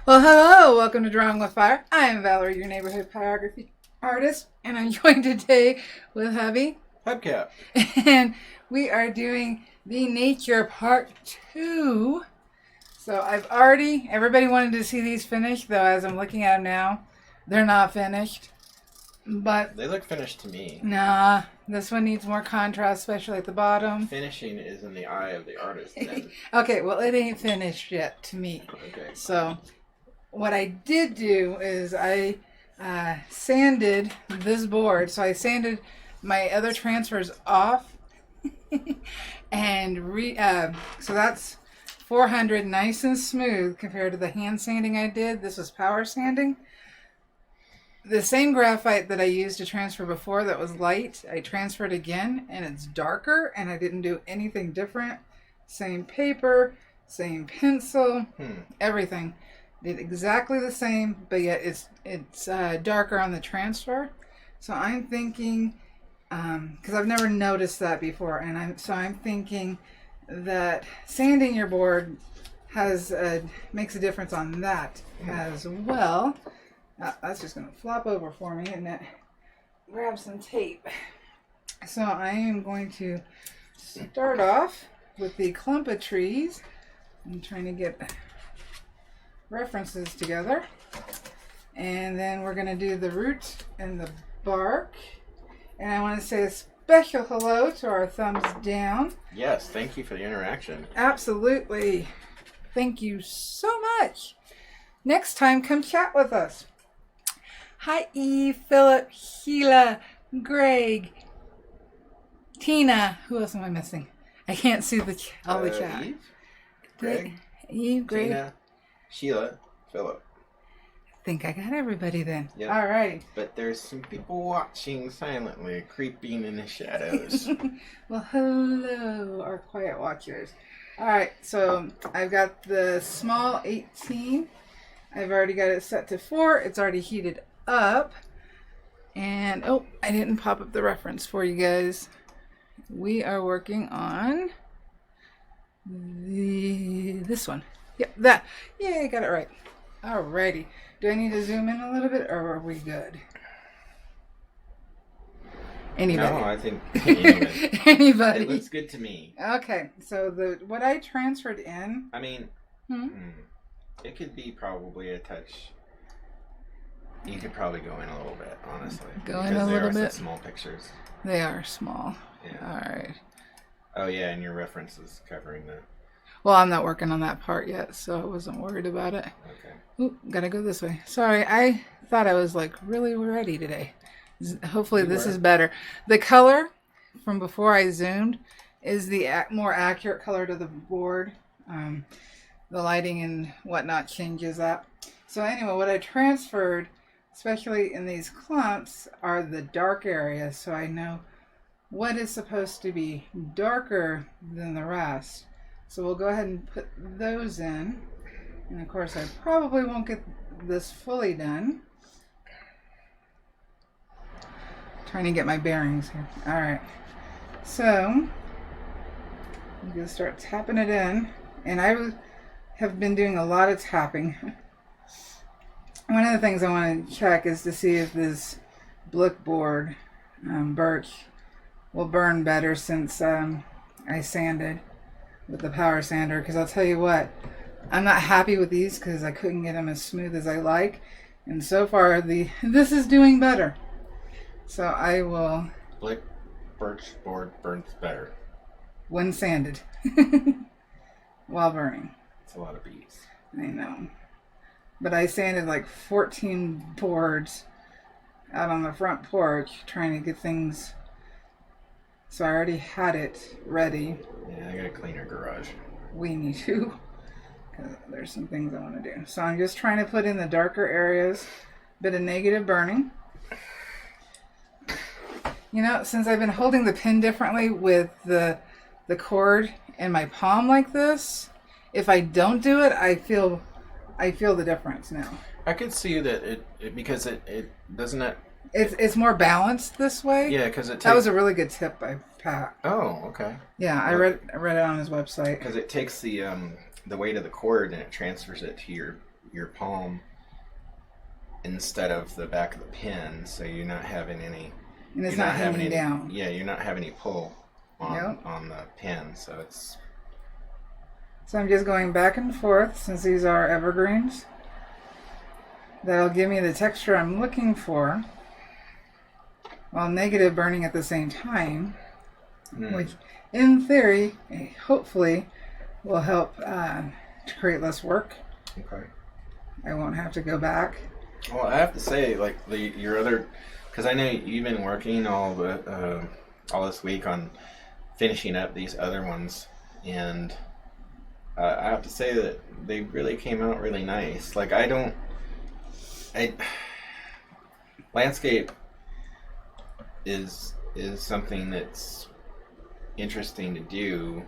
Well, hello, welcome to Drawing with Fire. I am Valarie, your neighborhood pyrography artist, and I'm joined today with hubby. Hubcap. And we are doing the nature part 2. So everybody wanted to see these finished, though as I'm looking at them now, they're not finished. But they look finished to me. Nah, this one needs more contrast, especially at the bottom. Finishing is in the eye of the artist, then. Okay, well, it ain't finished yet to me. Okay. So what I did do is I sanded this board. So I sanded my other transfers off. And so that's 400 nice and smooth compared to the hand sanding I did. This was power sanding. The same graphite that I used to transfer before that was light, I transferred again and it's darker and I didn't do anything different. Same paper, same pencil, everything. Did exactly the same, but yet it's darker on the transfer. So I'm thinking, because I've never noticed that before, and I'm thinking that sanding your board makes a difference on that as well. That's just going to flop over for me, and then grab some tape. So I am going to start off with the clump of trees. I'm trying to get references together. And then we're going to do the roots and the bark. And I want to say a special hello to our thumbs down. Yes, thank you for the interaction. Absolutely. Thank you so much. Next time, come chat with us. Hi, Eve, Philip, Sheila, Greg, Tina. Who else am I missing? I can't see all the chat. Eve, Greg, Greg, Tina, Sheila, Philip. I think I got everybody then. Yep. All right. But there's some people watching silently, creeping in the shadows. Well, hello, our quiet watchers. All right, so I've got the small 18. I've already got it set to 4. It's already heated up. And, I didn't pop up the reference for you guys. We are working on this one. Yep, that. Yeah, I got it right. Alrighty. Do I need to zoom in a little bit, or are we good? Anybody? No, I think anybody. It looks good to me. Okay, so what I transferred in. I mean, it could be probably a touch. You could probably go in a little bit, honestly. Go in a little bit. There are some small pictures. They are small. Yeah. All right. Oh yeah, and your reference is covering that. Well, I'm not working on that part yet, so I wasn't worried about it. Okay. Ooh, gotta go this way. Sorry, I thought I was really ready today. Hopefully this is better. The color from before I zoomed is the more accurate color to the board. The lighting and whatnot changes that. So anyway, what I transferred, especially in these clumps, are the dark areas, so I know what is supposed to be darker than the rest. So we'll go ahead and put those in. And of course, I probably won't get this fully done. Trying to get my bearings here. All right. So I'm going to start tapping it in. And I have been doing a lot of tapping. One of the things I want to check is to see if this blick board, birch, will burn better since I sanded with the power sander. Because I'll tell you what, I'm not happy with these because I couldn't get them as smooth as I like. And so far, this is doing better. So I will... Blick birch board burns better. When sanded. While burning. It's a lot of bees. I know. But I sanded like 14 boards out on the front porch trying to get things... So I already had it ready. Yeah, I gotta clean our garage. We need to. Because there's some things I want to do. So I'm just trying to put in the darker areas. Bit of negative burning. You know, since I've been holding the pen differently with the cord in my palm like this, if I don't do it, I feel the difference now. I could see that because it doesn't it. It's more balanced this way. Yeah, because that was a really good tip by Pat. Oh, okay. Yeah, I read it on his website. Because it takes the weight of the cord and it transfers it to your your palm instead of the back of the pen, so you're not having any. And it's not hanging any, down. Yeah, you're not having any pull on Yep. on the pen, so it's. So I'm just going back and forth since these are evergreens. That'll give me the texture I'm looking for, while negative burning at the same time, which in theory, hopefully, will help to create less work. Okay. I won't have to go back. Well, I have to say, like your other, because I know you've been working all this week on finishing up these other ones, and I have to say that they really came out really nice. Like landscape is something that's interesting to do,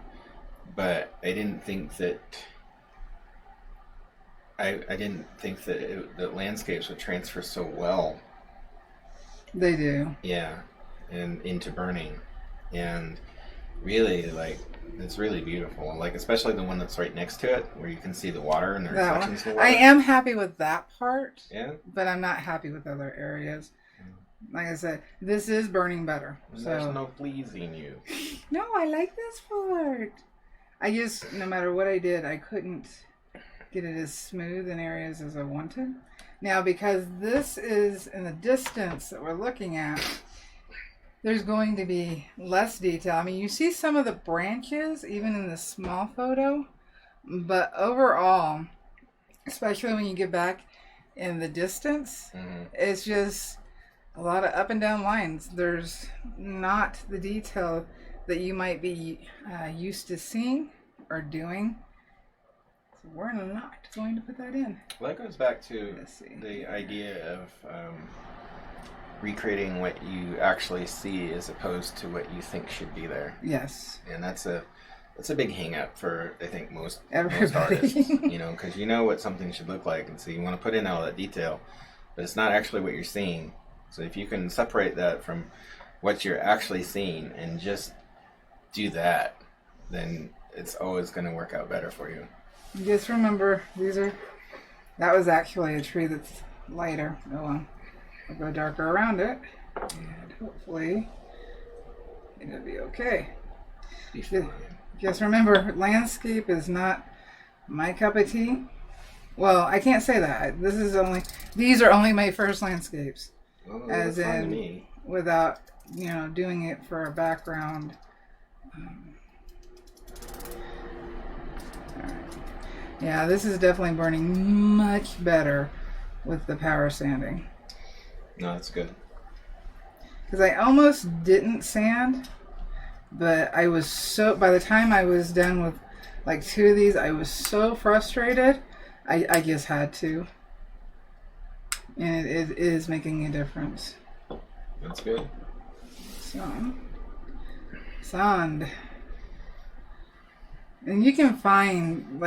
but I didn't think that that landscapes would transfer so well. They do. Yeah, and into burning, and really, like, it's really beautiful. Like, especially the one that's right next to it, where you can see the water and the reflections of the water. I am happy with that part. Yeah. But I'm not happy with other areas. Like I said, this is burning better. And so there's no pleasing you. No, I like this part. I just, no matter what I did, I couldn't get it as smooth in areas as I wanted. Now, because this is in the distance that we're looking at, there's going to be less detail. I mean, you see some of the branches, even in the small photo, but overall, especially when you get back in the distance, it's just a lot of up and down lines. There's not the detail that you might be used to seeing or doing. So we're not going to put that in. Well, that goes back to the idea of recreating what you actually see as opposed to what you think should be there. Yes. And that's a big hang up for, I think, most Everybody. artists, because you know what something should look like, and so you want to put in all that detail, but it's not actually what you're seeing. So if you can separate that from what you're actually seeing and just do that, then it's always going to work out better for you. Just remember, that was actually a tree that's lighter. Oh, I'll go darker around it, and hopefully it'll be okay. Just remember, landscape is not my cup of tea. Well, I can't say that. These are only my first landscapes. Well, as in, without, doing it for a background. All right. Yeah, this is definitely burning much better with the power sanding. No, that's good. Because I almost didn't sand, but I was by the time I was done with like 2 of these, I was so frustrated, I just had to. And it is making a difference. That's good. So, sand. And you can find,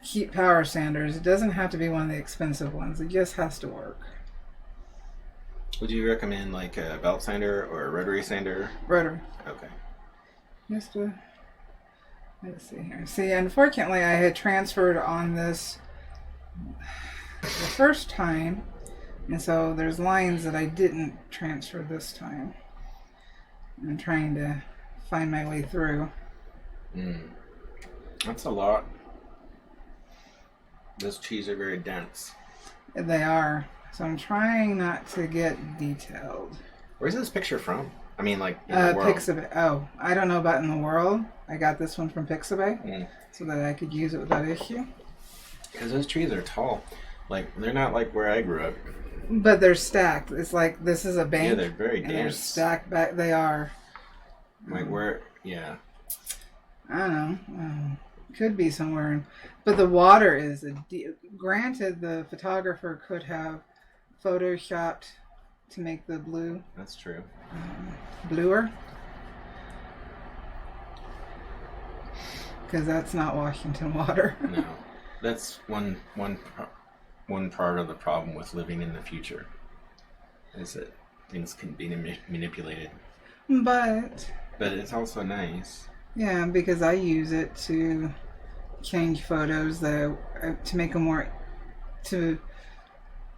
cheap power sanders. It doesn't have to be one of the expensive ones. It just has to work. Would you recommend, like, a belt sander or a rotary sander? Rotary. Okay. Let's see here. See, unfortunately, I had transferred on this the first time, and so there's lines that I didn't transfer this time. I'm trying to find my way through. That's a lot. Those trees are very dense. They are. So I'm trying not to get detailed. Where's this picture from? I mean, like, in the world. Pixabay. Oh, I don't know about in the world. I got this one from Pixabay so that I could use it without issue. Because those trees are tall. Like, they're not like where I grew up. But they're stacked. It's like this is a bank. Yeah, they're very and dense. They're stacked back. They are. Like where, yeah. I don't know. Could be somewhere. But the water is granted, the photographer could have photoshopped to make the blue. That's true. Bluer. Because that's not Washington water. No. That's one part of the problem with living in the future. Is that things can be manipulated. But it's also nice. Yeah, because I use it to change photos to make them more to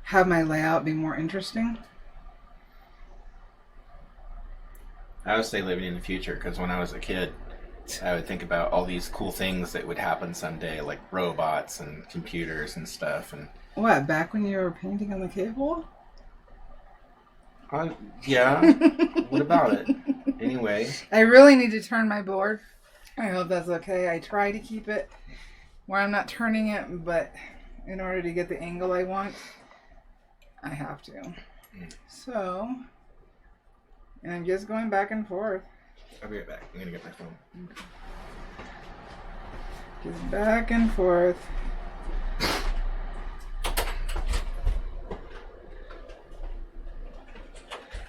have my layout be more interesting. I would say living in the future, because when I was a kid, I would think about all these cool things that would happen someday, like robots and computers and stuff. And What, back when you were painting on the cave wall? yeah. What about it? Anyway. I really need to turn my board. I hope that's okay. I try to keep it where I'm not turning it, but in order to get the angle I want, I have to. So, and I'm just going back and forth. I'll be right back. I'm going to get my phone. Okay. Just back and forth.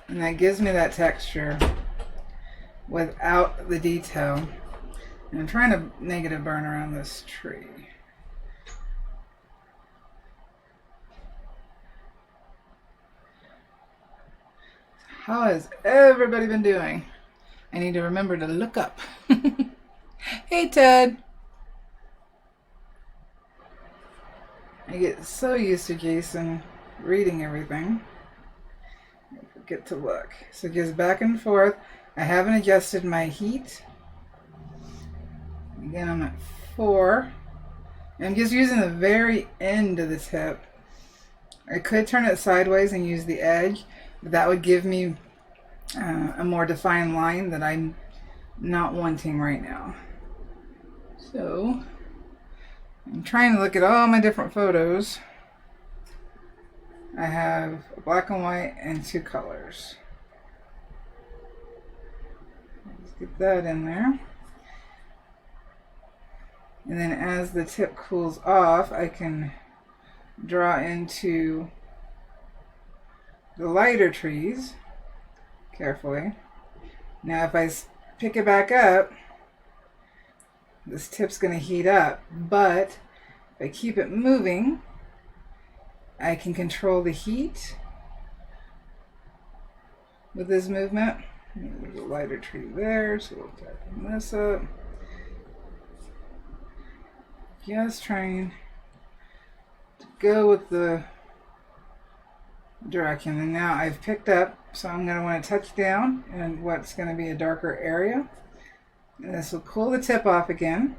And that gives me that texture without the detail. And I'm trying to negative burn around this tree. How has everybody been doing? I need to remember to look up. Hey, Ted. I get so used to Jason reading everything. I forget to look. So it goes back and forth. I haven't adjusted my heat. Again, I'm at 4. I'm just using the very end of the tip. I could turn it sideways and use the edge, but that would give me a more defined line that I'm not wanting right now. So I'm trying to look at all my different photos. I have black and white and 2 colors. Let's get that in there. And then as the tip cools off, I can draw into the lighter trees carefully. Now if I pick it back up, this tip's going to heat up, but if I keep it moving, I can control the heat with this movement. There's a lighter tree there, so we'll darken this up. Just trying to go with the direction. And now I've picked up, so I'm going to want to touch down in what's going to be a darker area. And this will cool the tip off again.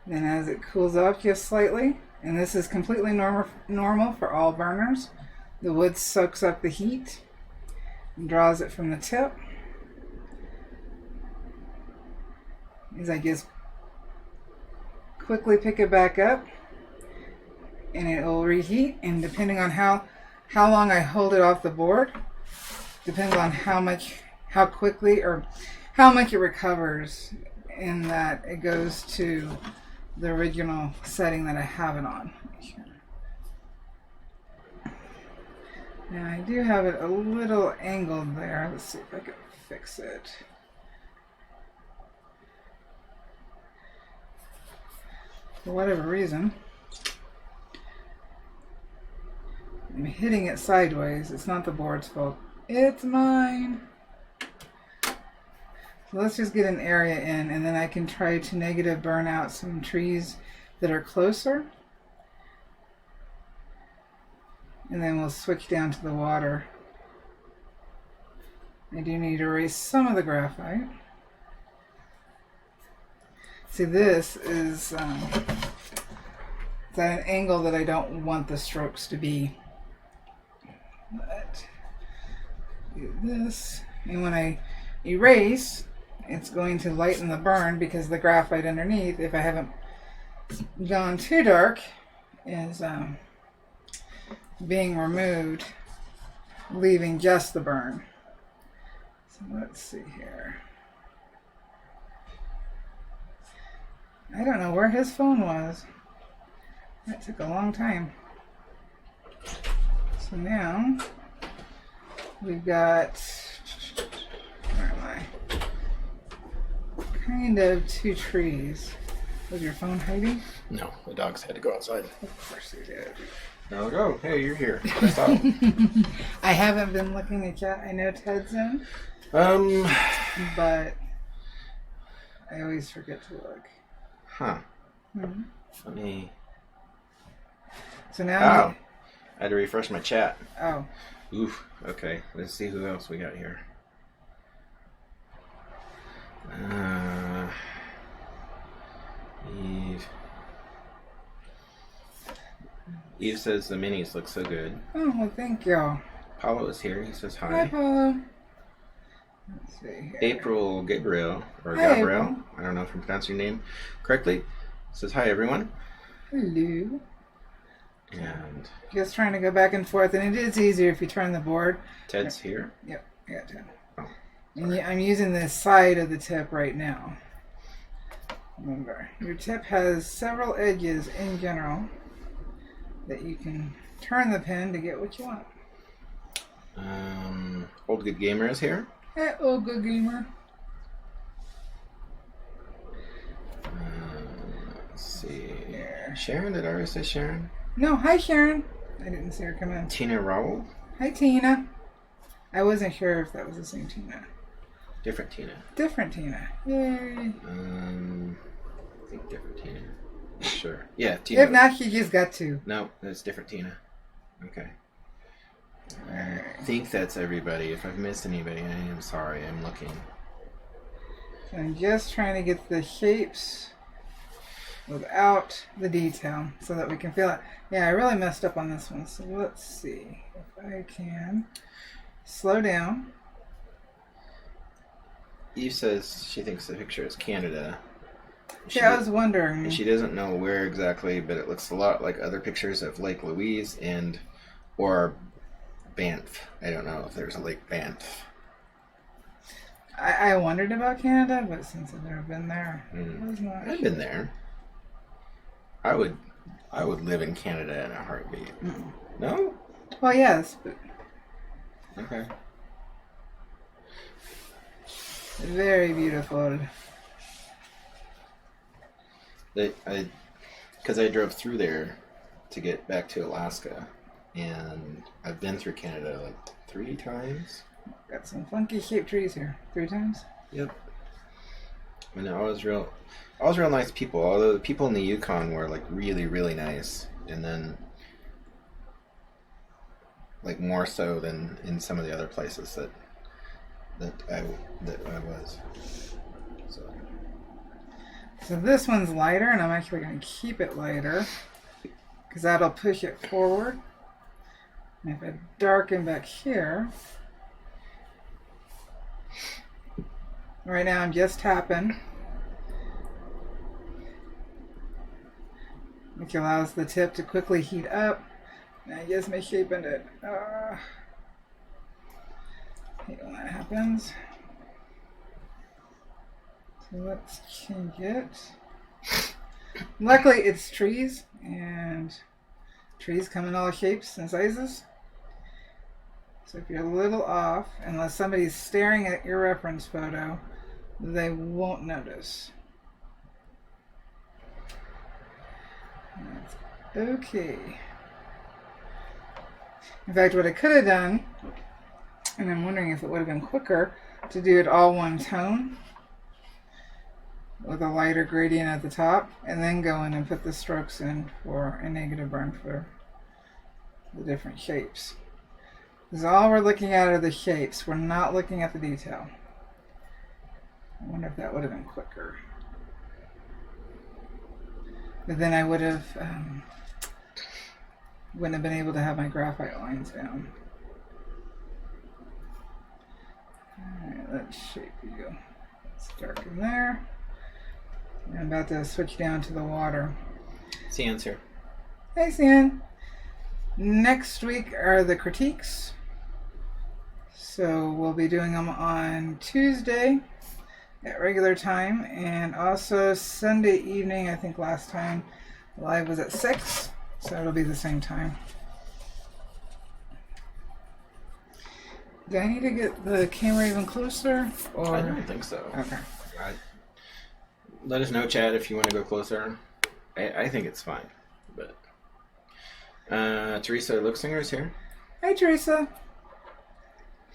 Then as it cools off just slightly, and this is completely normal for all burners, the wood soaks up the heat and draws it from the tip. As I just quickly pick it back up, and it will reheat, and depending on how long I hold it off the board, depends on how quickly or how much it recovers, in that it goes to the original setting that I have it on. Now I do have it a little angled there. Let's see if I can fix it. For whatever reason, I'm hitting it sideways. It's not the board's fault. It's mine. So let's just get an area in, and then I can try to negative burn out some trees that are closer. And then we'll switch down to the water. I do need to erase some of the graphite. See, this is at an angle that I don't want the strokes to be. But do this, and when I erase, it's going to lighten the burn, because the graphite underneath, if I haven't gone too dark, is being removed, leaving just the burn. So let's see here. I don't know where his phone was. That took a long time. So now we've got, where am I? Kind of 2 trees. Was your phone hiding? No, the dogs had to go outside. Of course they did. There we go. Hey, you're here. What's up? I haven't been looking at chat. I know Ted's in. But I always forget to look. Huh. Mm-hmm. Let me... So now... Oh! I had to refresh my chat. Oh. Oof. Okay. Let's see who else we got here. Eve. Eve says the minis look so good. Oh, well, thank you. Paulo is here. He says hi. Hi, Paulo. Let's see here. April Gabriel, or Hi, Gabriel, April. I don't know if I'm pronouncing your name correctly, says hi everyone. Hello. And Just trying to go back and forth, and it is easier if you turn the board. Ted's here. Yep, I got Ted. Oh, and I'm using the side of the tip right now. Remember, your tip has several edges in general that you can turn the pen to get what you want. Old Good Gamer is here. Hey, old good gamer. Let's see. There. Sharon, did I already say Sharon? No, hi Sharon. I didn't see her come in. Tina Rowell. Hi Tina. I wasn't sure if that was the same Tina. Different Tina. Different Tina. Yay. I think different Tina. Sure. Yeah, Tina. If not, she just got two. No, that's different Tina. Okay. I think that's everybody. If I've missed anybody, I am sorry. I'm looking. So I'm just trying to get the shapes without the detail so that we can feel it. Yeah, I really messed up on this one. So let's see if I can slow down. Eve says she thinks the picture is Canada. Yeah, I was wondering. She doesn't know where exactly, but it looks a lot like other pictures of Lake Louise or Banff. I don't know if there's a Lake Banff. I wondered about Canada, but since I've never been there, I was not. I've been there. I would live in Canada in a heartbeat. No? Well, yes, but Okay. very beautiful. Because I drove through there to get back to Alaska, and I've been through Canada like 3 times. Got some funky shaped trees here. 3 times? Yep. And it was real nice people. Although the people in the Yukon were like really, really nice, and then like more so than in some of the other places that I was. So this one's lighter, and I'm actually going to keep it lighter because that'll push it forward. And if I darken back here, right now I'm just tapping, which allows the tip to quickly heat up. And I just may shape it. Hate when that happens. So let's change it. Luckily it's trees, and trees come in all shapes and sizes. So if you're a little off, unless somebody's staring at your reference photo, they won't notice. That's okay. In fact, what I could have done, and I'm wondering if it would have been quicker, to do it all one tone with a lighter gradient at the top, and then go in and put the strokes in for a negative burn for the different shapes. Because all we're looking at are the shapes. We're not looking at the detail. I wonder if that would have been quicker. But then I would have wouldn't have been able to have my graphite lines down. Alright, let's shape you. Let's darken there. I'm about to switch down to the water. Cian's here. Hey, Cian. Next week are the critiques. So we'll be doing them on Tuesday at regular time, and also Sunday evening. I think last time live was at 6, so it'll be the same time. Do I need to get the camera even closer? Or I don't think so. Okay. Let us know, Chad, if you want to go closer. I think it's fine. But Teresa Luxinger is here. Hi, Teresa.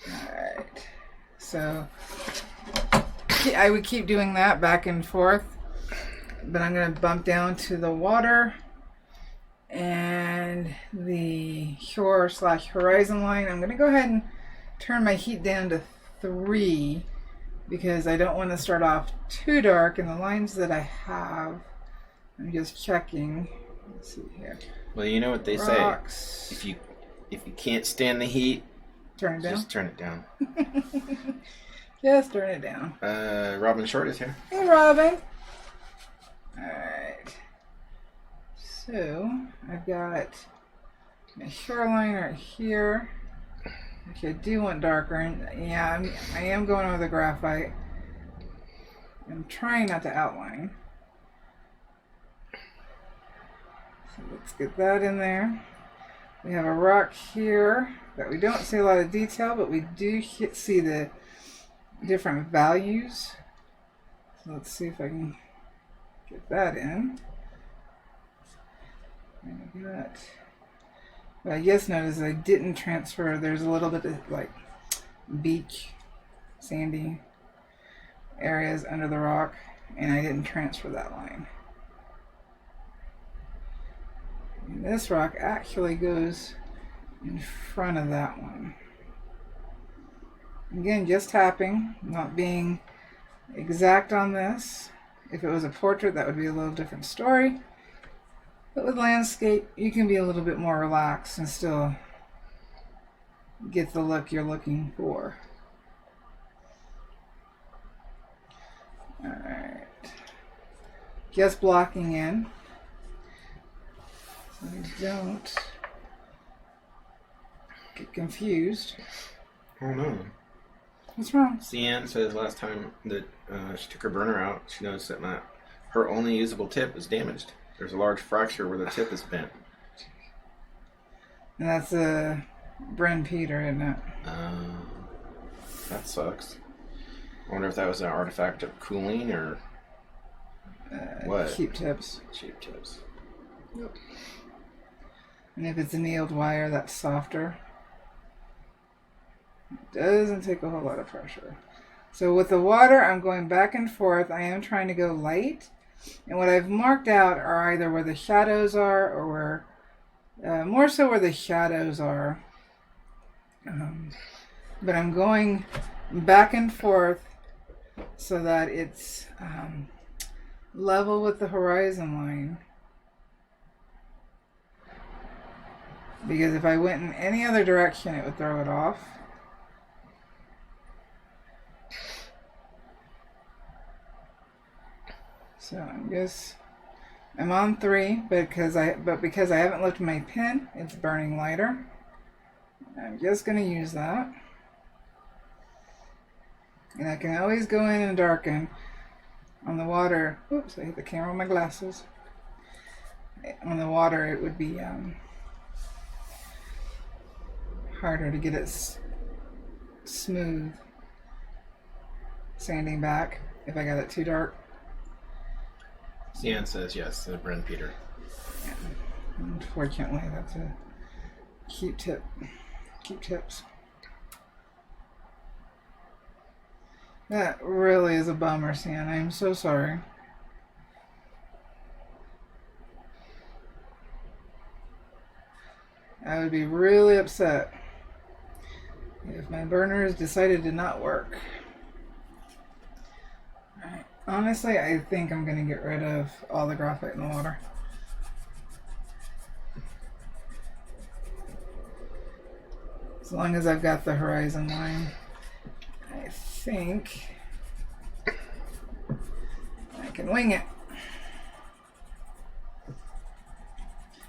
Alright. So I would keep doing that back and forth but I'm going to bump down to the water and the shore/horizon line. I'm going to go ahead and turn my heat down to 3 because I don't want to start off too dark. And the lines that I have, I'm just checking. Let's see here. Well, you know what they Rocks. say. If you can't stand the heat, Turn it down. just turn it down. Just turn it down. Robin Short is here. Hey, Robin. Alright. So, I've got my shoreline right here, which I do want darker. And yeah, I am going over the graphite. I'm trying not to outline. So let's get that in there. We have a rock here that we don't see a lot of detail, but we do see the different values. So let's see if I can get that in. And that. What I just noticed I didn't transfer. There's a little bit of like beach, sandy areas under the rock, and I didn't transfer that line. And this rock actually goes in front of that one. Again, just tapping, not being exact on this. If it was a portrait, that would be a little different story. But with landscape, you can be a little bit more relaxed and still get the look you're looking for. Alright. Just blocking in. So I don't get confused. Oh no. What's wrong? Cian says last time that she took her burner out, she noticed that her only usable tip is damaged. There's a large fracture where the tip is bent. And that's a Bren Peter, isn't it? That sucks. I wonder if that was an artifact of cooling or what? Cheap tips. Cheap tips. Yep. And if it's annealed wire, that's softer. It doesn't take a whole lot of pressure. So with the water, I'm going back and forth. I am trying to go light. And what I've marked out are either where the shadows are or where, more so where the shadows are. But I'm going back and forth so that it's level with the horizon line. Because if I went in any other direction, it would throw it off. So I'm on 3, but because I haven't lifted my pen, it's burning lighter. I'm just going to use that. And I can always go in and darken on the water. Oops, I hit the camera with my glasses. On the water, it would be harder to get it smooth sanding back if I got it too dark. Cian says yes, the Bren Peter. Yeah. Unfortunately, that's a cheap tip. Cheap tips. That really is a bummer, Cian. I'm so sorry. I would be really upset if my burners decided to not work. Alright. Honestly, I think I'm going to get rid of all the graphite in the water. As long as I've got the horizon line, I think I can wing it.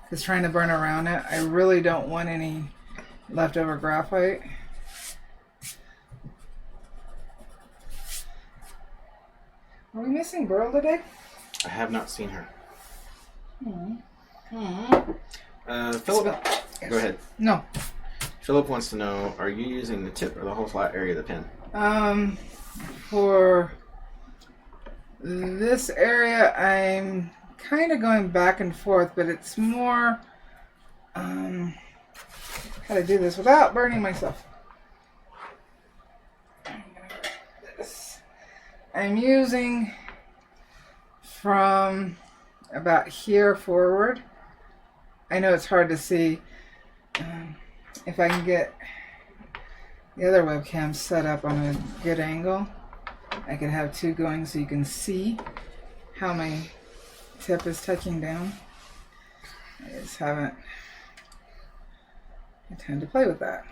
Because trying to burn around it, I really don't want any leftover graphite. Are we missing Burl today? I have not seen her. Philip, Yes. go ahead. No. Philip wants to know, are you using the tip or the whole flat area of the pen? For this area, I'm kind of going back and forth, but it's more, how to do this without burning myself. I'm using from about here forward. I know it's hard to see. If I can get the other webcam set up on a good angle, I could have two going so you can see how my tip is touching down. I just haven't had time to play with that.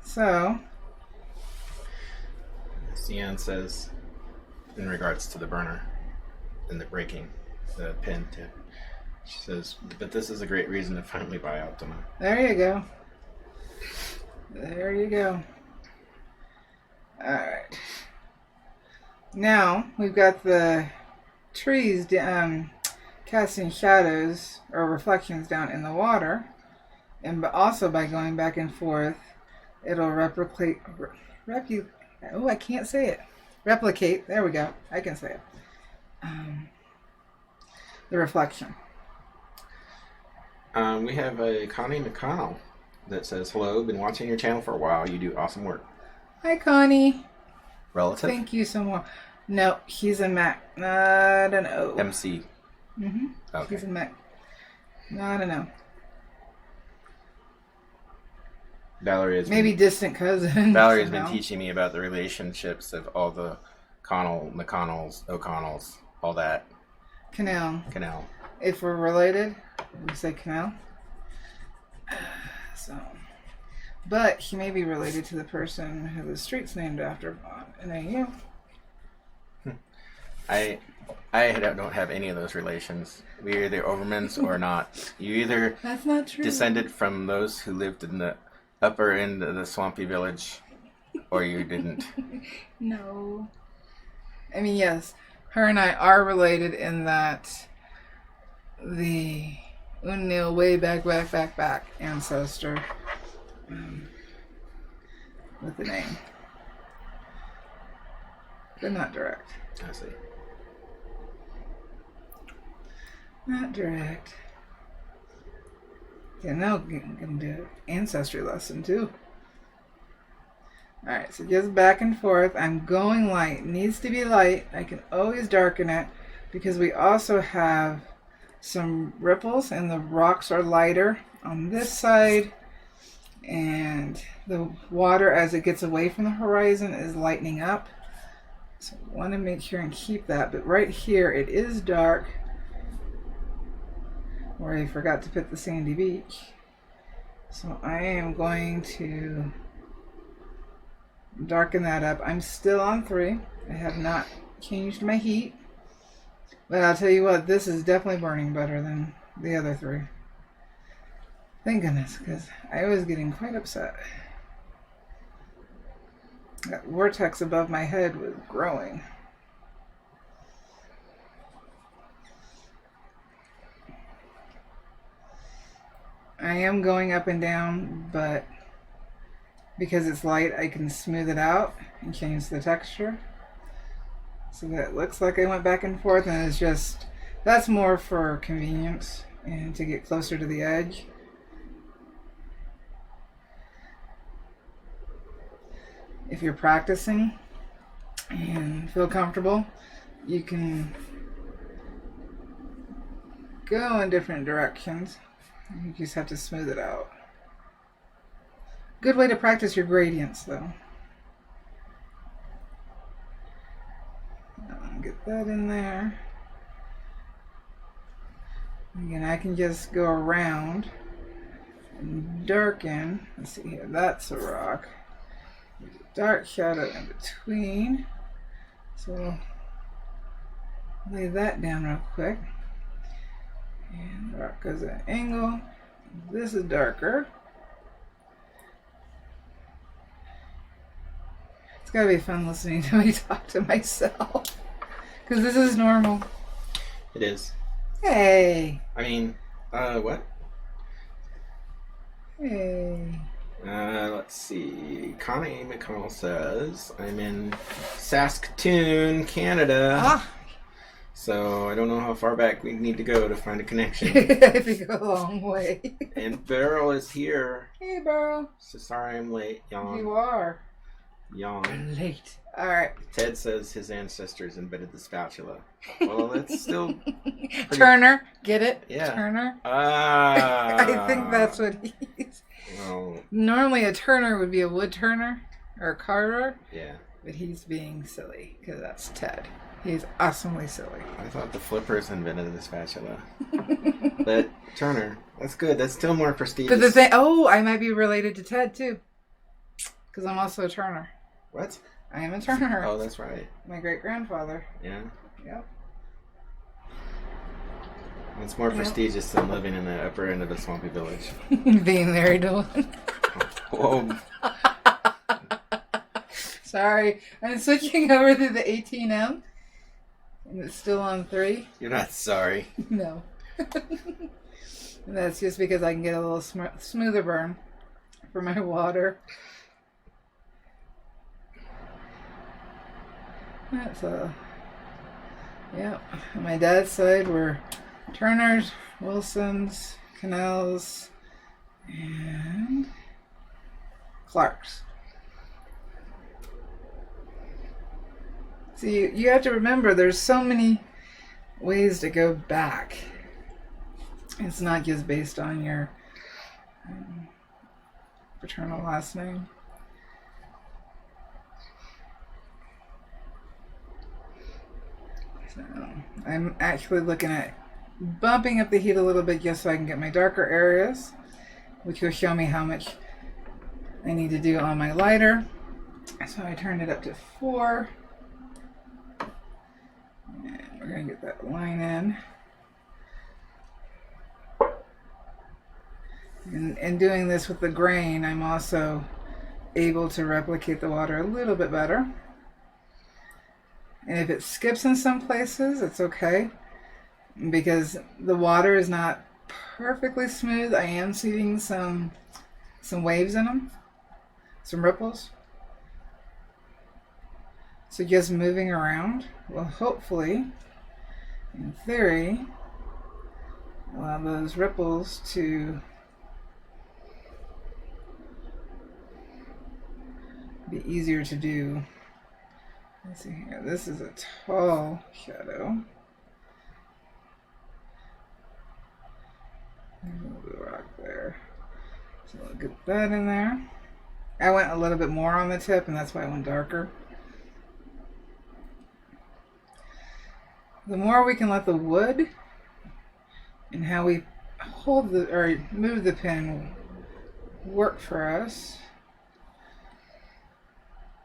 So, Cian says, in regards to the burner and the breaking, the pin tip, she says, but this is a great reason to finally buy Optima. there you go. There you go. Alright. Now, we've got the trees casting shadows or reflections down in the water. And also by going back and forth, it'll replicate. Oh, I can't say it. Replicate. There we go. I can say it. The reflection. We have a Connie McConnell that says, hello, been watching your channel for a while. You do awesome work. Hi, Connie. Relative? Thank you so much. No, he's a Mac. Not an O. MC. Mm-hmm. Okay. He's a Mac. Not an O. Valarie has Maybe distant cousin. Valarie has been somehow. teaching me about the relationships of all the Connell, McConnells, O'Connells, all that. Connell. Connell. If we're related, we say Connell. So, but he may be related to the person who the street's named after in AU. I don't have any of those relations. We're either Overmans or not. You either That's not true. descended from those who lived in the upper end of the swampy village, or you didn't. No. I mean, yes, her and I are related in that the Unnil way back ancestor with the name. But not direct. I see. Not direct. Yeah, now I'm going to do an ancestry lesson too. Alright, so just back and forth. I'm going light. It needs to be light. I can always darken it because we also have some ripples and the rocks are lighter on this side. And the water as it gets away from the horizon is lightening up. So I want to make sure and keep that. But right here it is dark. Where I forgot to put the sandy beach. So I am going to darken that up. I'm still on 3. I have not changed my heat. But I'll tell you what, this is definitely burning better than the other 3. Thank goodness, because I was getting quite upset. That vortex above my head was growing. I am going up and down, but because it's light, I can smooth it out and change the texture. So that it looks like I went back and forth, and it's just, that's more for convenience and to get closer to the edge. If you're practicing and feel comfortable, you can go in different directions. You just have to smooth it out. Good way to practice your gradients, though. Get that in there. Again, I can just go around and darken. Let's see here, that's a rock. There's a dark shadow in between. So lay that down real quick. And the rock goes at an angle. This is darker. It's gotta be fun listening to me talk to myself. Because this is normal. It is. Hey. I mean, what? Hey. Let's see. Connie McConnell says, I'm in Saskatoon, Canada. Ah. So I don't know how far back we need to go to find a connection. I think a long way. And Beryl is here. Hey, Burl. So sorry I'm late. Yawn. You are. Yawn. Late. All right. Ted says his ancestors invented the spatula. Well, that's still pretty... Turner, get it? Yeah. Turner. Ah. I think that's what he's. Oh. Normally, a turner would be a wood turner or a carver. Yeah. But he's being silly because that's Ted. He's awesomely silly. I thought the flippers invented the spatula. But Turner, that's good. That's still more prestigious. But the thing, I might be related to Ted too, because I'm also a turner. What? I am a turner. Oh, that's right. My great grandfather. Yeah. Yep. It's more prestigious than living in the upper end of a swampy village. Being married to one. Whoa. Sorry, I'm switching over to the 18M, and it's still on 3. You're not sorry. No. And that's just because I can get a little smoother burn for my water. So, yeah. On my dad's side, we're Turners, Wilsons, Connells, and Clarks. See, you have to remember there's so many ways to go back. It's not just based on your paternal last name. So I'm actually looking at bumping up the heat a little bit just so I can get my darker areas, which will show me how much I need to do on my lighter. So I turned it up to 4. And we're going to get that line in. And doing this with the grain, I'm also able to replicate the water a little bit better. And if it skips in some places, it's okay. Because the water is not perfectly smooth. I am seeing some waves in them. Some ripples. So just moving around will hopefully, in theory, allow those ripples to be easier to do. Let's see here. This is a tall shadow. There's a little bit of rock there. So I'll get that in there. I went a little bit more on the tip, and that's why I went darker. The more we can let the wood and how we hold or move the pen work for us,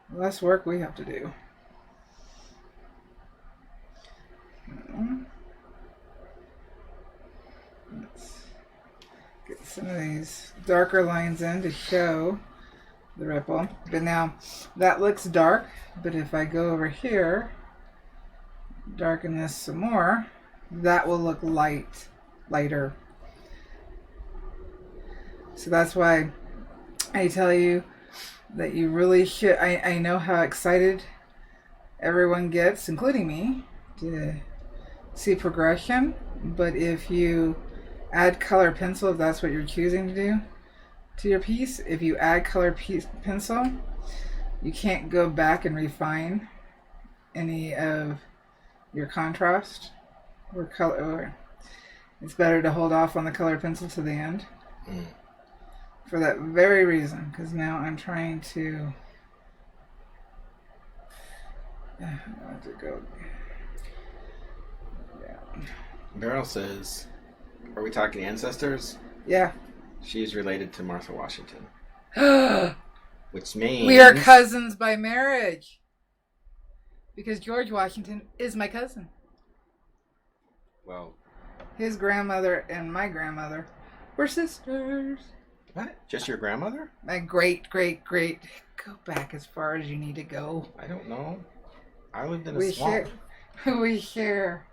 the less work we have to do. Let's get some of these darker lines in to show the ripple. But now that looks dark, but if I go over here, darken this some more, that will look lighter. So that's why I tell you that you really should. I know how excited everyone gets, including me, to see progression, but if you add color pencil, if that's what you're choosing to do to your piece, if you add color pencil, you can't go back and refine any of your contrast or color. Or it's better to hold off on the color pencil to the end for that very reason, because now I'm trying to I want to go. Yeah. Beryl says, are we talking ancestors? Yeah. She's related to Martha Washington. Which means... we are cousins by marriage. Because George Washington is my cousin. Well... his grandmother and my grandmother were sisters. What? Just your grandmother? My great. Go back as far as you need to go. I don't know. I lived in a swamp. We share.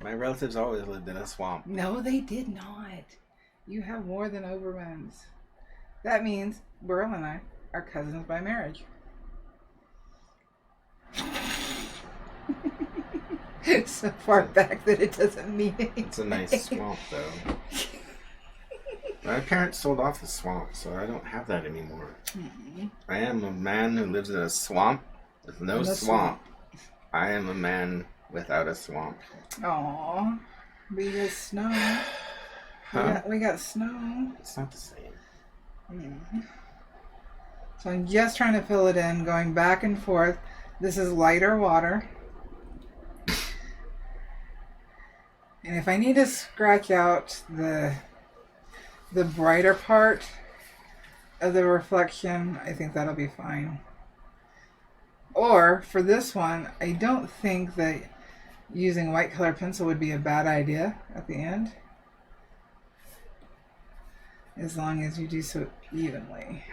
My relatives always lived in a swamp. No, they did not. You have more than Dobermans. That means Burl and I are cousins by marriage. So far back that it doesn't mean anything. It's a nice swamp, though. My parents sold off the swamp, so I don't have that anymore. Mm-hmm. I am a man who lives in a swamp With no swamp. I am a man without a swamp. Aw. We got snow. Huh? We got snow. It's not the same. Mm-hmm. So I'm just trying to fill it in, going back and forth. This is lighter water. And if I need to scratch out the brighter part of the reflection, I think that'll be fine. Or for this one, I don't think that using white color pencil would be a bad idea at the end, as long as you do so evenly.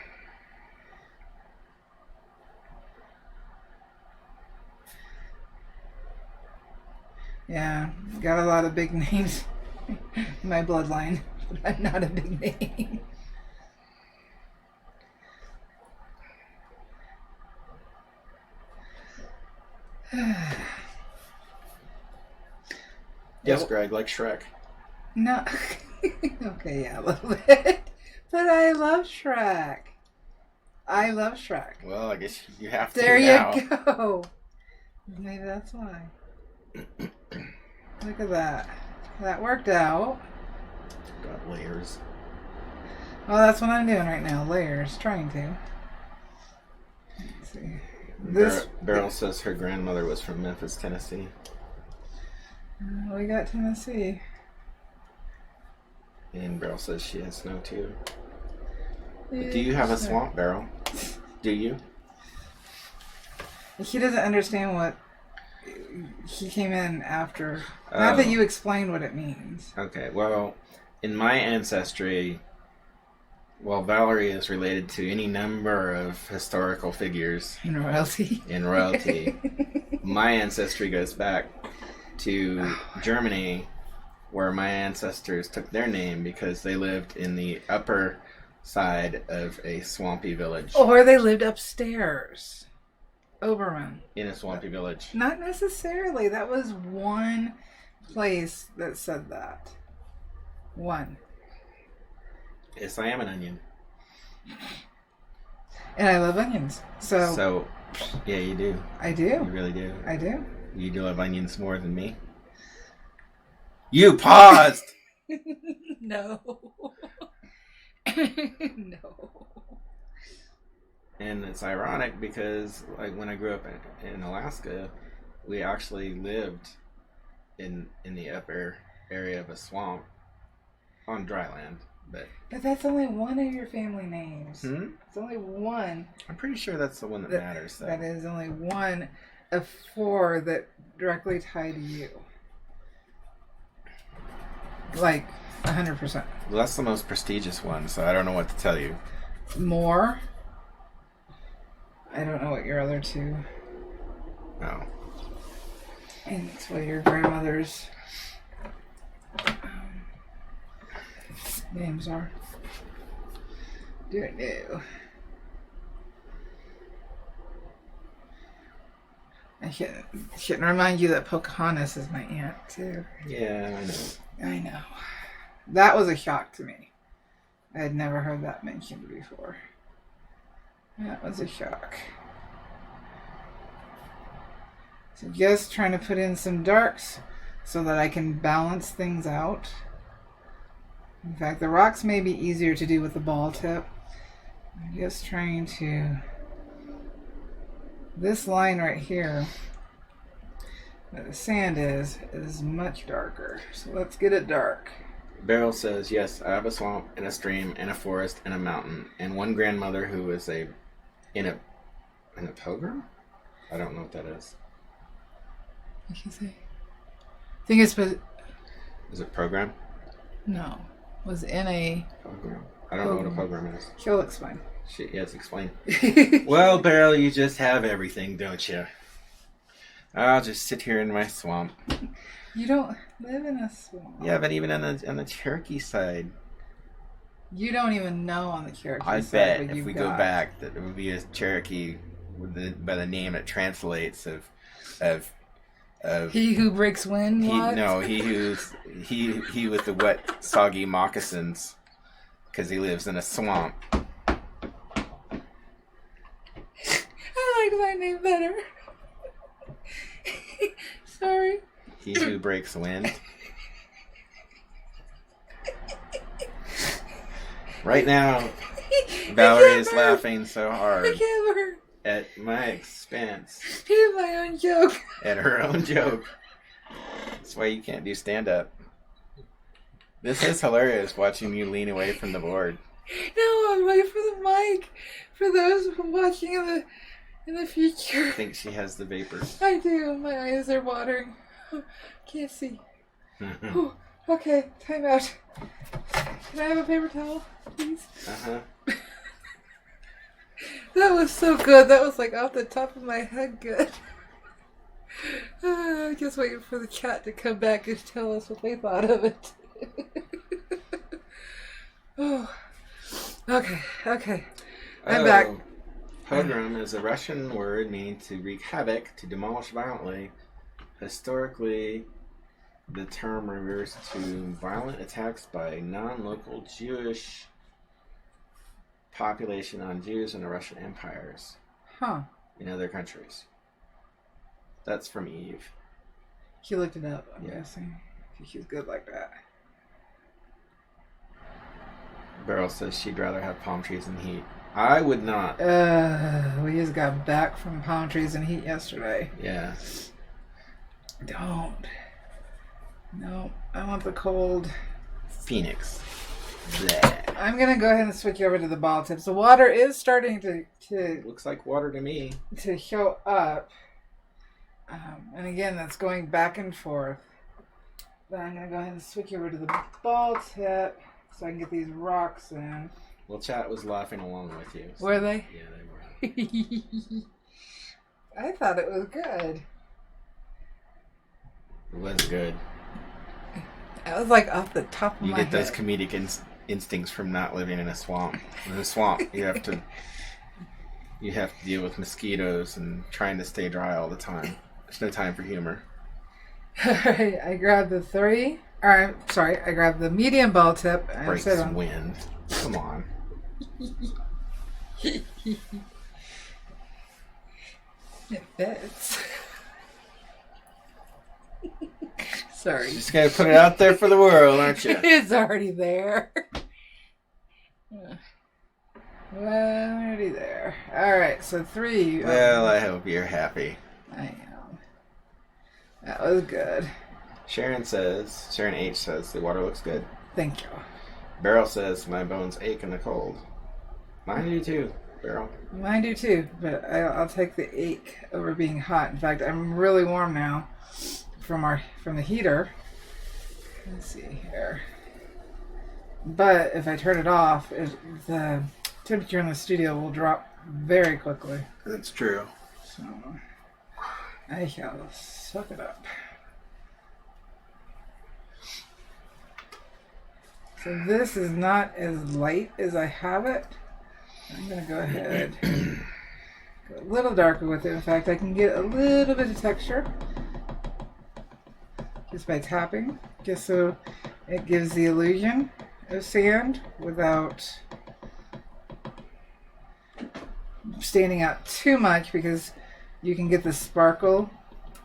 Yeah, got a lot of big names in my bloodline, but I'm not a big name. Yes, Greg, like Shrek. No. Okay, yeah, a little bit. But I love Shrek. I love Shrek. Well, I guess you have to There now. you go. Maybe that's why. Look at that. That worked out. Got layers. Well, that's what I'm doing right now. Layers. Trying to. Let's see. This Beryl says her grandmother was from Memphis, Tennessee. We got Tennessee. And Beryl says she has snow too. But do you have a swamp, Beryl? Do you? He doesn't understand what he came in after. Not that you explained what it means. Okay, well, in my ancestry, well, Valarie is related to any number of historical figures In royalty. in royalty. My ancestry goes back to Germany, where my ancestors took their name because they lived in the upper side of a swampy village. Or they lived upstairs. Oberman. In a swampy village. Not necessarily. That was one place that said that. One. Yes, I am an onion. And I love onions. So yeah, you do. I do. You really do. I do. You do love onions more than me. You paused! No. No. And it's ironic because, like, when I grew up in Alaska, we actually lived in the upper area of a swamp on dry land. But that's only one of your family names. Hmm? It's only one. I'm pretty sure that's the one that matters. Though. That is only one of four that directly tie to you. Like 100%. Well, that's the most prestigious one, so I don't know what to tell you. More. I don't know what your other two. No. And it's what your grandmother's names are. Don't know. I shouldn't remind you that Pocahontas is my aunt too. Yeah, I know. I know. That was a shock to me. I had never heard that mentioned before. That was a shock. So just trying to put in some darks so that I can balance things out. In fact, the rocks may be easier to do with the ball tip. I'm just trying to... This line right here, where the sand is much darker. So let's get it dark. Beryl says, yes, I have a swamp and a stream and a forest and a mountain and one grandmother who was in a program? I don't know what that is. What you say? I think it's... Is it program? No. Was in a... Program. I don't know what a program is. She'll explain. Yes, explain. Well, Beryl, you just have everything, don't you? I'll just sit here in my swamp. You don't live in a swamp. Yeah, but even on the Cherokee side, You don't even know on the Cherokee I side bet what if you've we got. go back that there would be a Cherokee by the name it translates of He who breaks wind. he What? he with the wet soggy moccasins because he lives in a swamp. I liked my name better. Sorry. He who breaks wind. Right now, Valarie is laughing so I hard can't burn. at my expense, Here's my own joke. at her own joke. That's why you can't do stand-up. This is hilarious, watching you lean away from the board. No, I'm waiting for the mic. For those watching in the future. I think she has the vapor. I do. My eyes are watering. Can't see. Okay, time out. Can I have a paper towel, please? Uh-huh. That was so good. That was like off the top of my head good. Just waiting for the cat to come back and tell us what they thought of it. Oh. Okay. I'm back. Pogrom is a Russian word meaning to wreak havoc, to demolish violently. Historically, the term refers to violent attacks by non-local Jewish population on Jews in the Russian empires. Huh. In other countries. That's from Eve. He looked it up, I'm guessing. She's good like that. Beryl says she'd rather have palm trees and heat. I would not. We just got back from palm trees and heat yesterday. Yeah. Don't. No, I want the cold. Phoenix. Bleh. I'm gonna go ahead and switch over to the ball tips. The water is starting to Looks like water to me. to show up. And again, that's going back and forth. But I'm going to go ahead and switch over to the ball tip so I can get these rocks in. Well, chat was laughing along with you. So. Were they? Yeah, they were. I thought it was good. It was good. I was like off the top of You my get head. those comedic instincts from not living in a swamp. In a swamp, you have to deal with mosquitoes and trying to stay dry all the time. There's no time for humor. Alright, I grabbed the I grabbed the medium ball tip. And Breaks set on. wind. Come on. It fits. Sorry. Just gonna put it out there for the world, aren't you? It's already there. Already there. Alright, so 3. Well, I hope you're happy. I am. That was good. Sharon H says, the water looks good. Thank you. Beryl says, my bones ache in the cold. Mine do too, Beryl. Mine do too, but I'll take the ache over being hot. In fact, I'm really warm now from the heater. Let's see here. But if I turn it off, the temperature in the studio will drop very quickly. That's true. So I shall suck it up. So this is not as light as I have it. I'm going to go ahead go a little darker with it. In fact, I can get a little bit of texture just by tapping, just so it gives the illusion of sand without standing out too much, because you can get the sparkle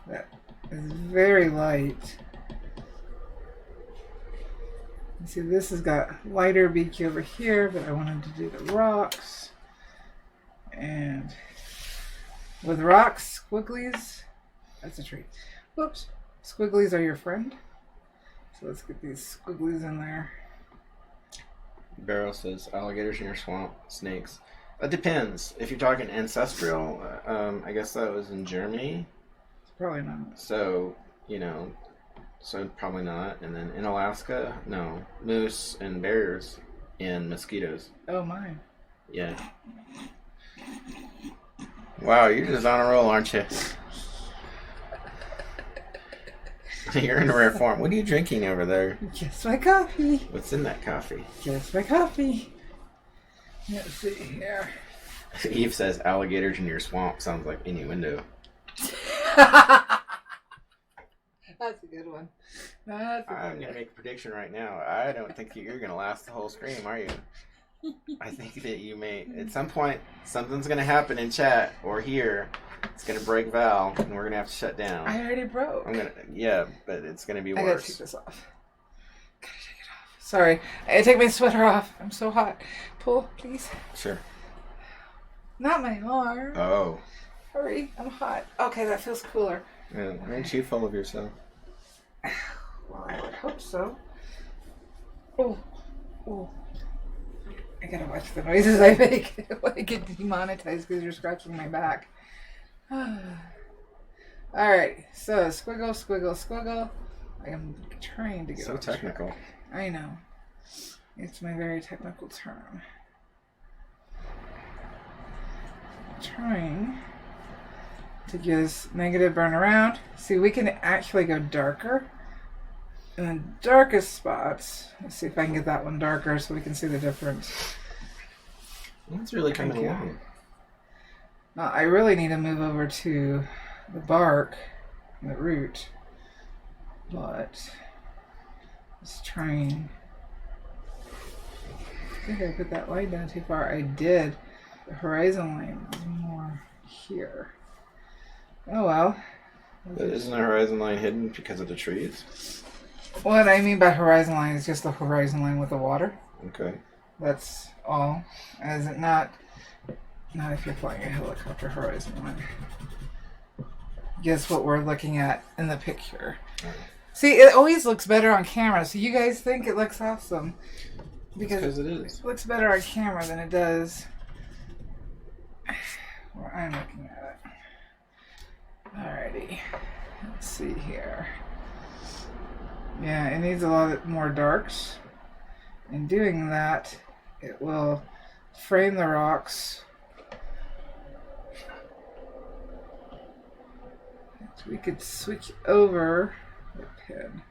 that is very light. You see, this has got lighter beaky over here, but I wanted to do the rocks. And with rocks, squigglies, that's a treat. Whoops, squigglies are your friend. So let's get these squigglies in there. Beryl says, alligators in your swamp, snakes. It depends. If you're talking ancestral, I guess that was in Germany. Probably not. So, so probably not. And then in Alaska, no. Moose and bears and mosquitoes. Oh, mine. Yeah. Wow, you're just on a roll, aren't you? You're in rare form. What are you drinking over there? Just my coffee. What's in that coffee? Just my coffee. Let's see here. Eve says alligators in your swamp sounds like innuendo. That's a good one. I'm going to make a prediction right now. I don't think you're going to last the whole stream, are you? I think that you may, at some point, something's going to happen in chat or here. It's going to break Val, and we're going to have to shut down. I already broke. Yeah, but it's going to be worse. I gotta take this off. Gotta take it off. Sorry. I gotta take my sweater off. I'm so hot. Pull, please. Sure. Not my arm. Oh. Hurry. I'm hot. Okay, that feels cooler. Yeah, aren't you full of yourself? Well, I would hope so. Oh. Oh. I gotta watch the noises I make. I get demonetized because you're scratching my back. Alright, so squiggle, squiggle, squiggle. I am trying to get so technical. Track. I know. It's my very technical term. Trying to get this negative burn around. See, we can actually go darker. In the darkest spots. Let's see if I can get that one darker so we can see the difference. It's really coming along. Now, I really need to move over to the bark and the root. But just trying. I think I put that line down too far. I did. The horizon line is more here. Oh well. But isn't the horizon line hidden because of the trees? What I mean by horizon line is just the horizon line with the water. Okay. That's all. As it not if you're flying a helicopter horizon line. Guess what we're looking at in the picture. Right. See, it always looks better on camera, so you guys think it looks awesome. Because it is. It looks better on camera than it does where I'm looking at it. Alrighty. Let's see here. Yeah, it needs a lot more darks. In doing that, it will frame the rocks. We could switch over the pen.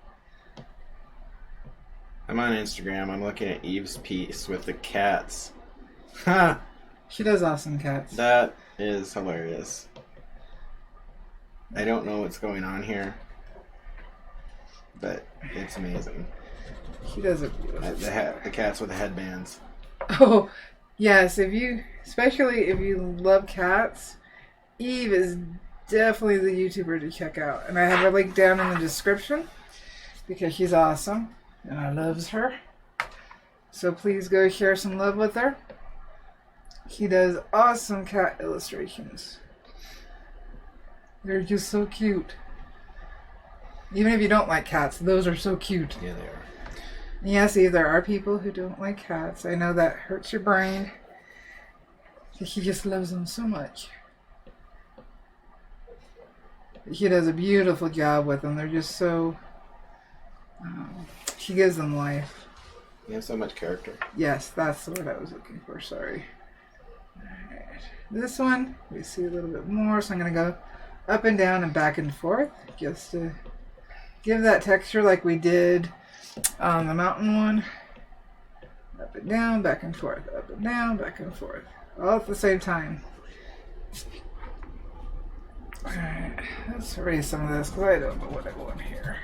I'm on Instagram. I'm looking at Eve's piece with the cats. Ha! She does awesome cats. That is hilarious. I don't know what's going on here, but it's amazing. She does it beautiful. The cats with the headbands. Oh, yes. Especially if you love cats, Eve is definitely the YouTuber to check out. And I have her link down in the description because she's awesome and I loves her. So please go share some love with her. She does awesome cat illustrations. They're just so cute. Even if you don't like cats, those are so cute. Yeah, they are. Yes, there are people who don't like cats. I know that hurts your brain. She just loves them so much. She does a beautiful job with them. They're just so... she gives them life. You have so much character. Yes, that's the word I was looking for. Sorry. Alright. This one, we see a little bit more. So I'm going to go up and down and back and forth. Just to give that texture like we did on the mountain one. Up and down, back and forth. Up and down, back and forth. All at the same time. Alright, let's erase some of this because I don't know what I want here.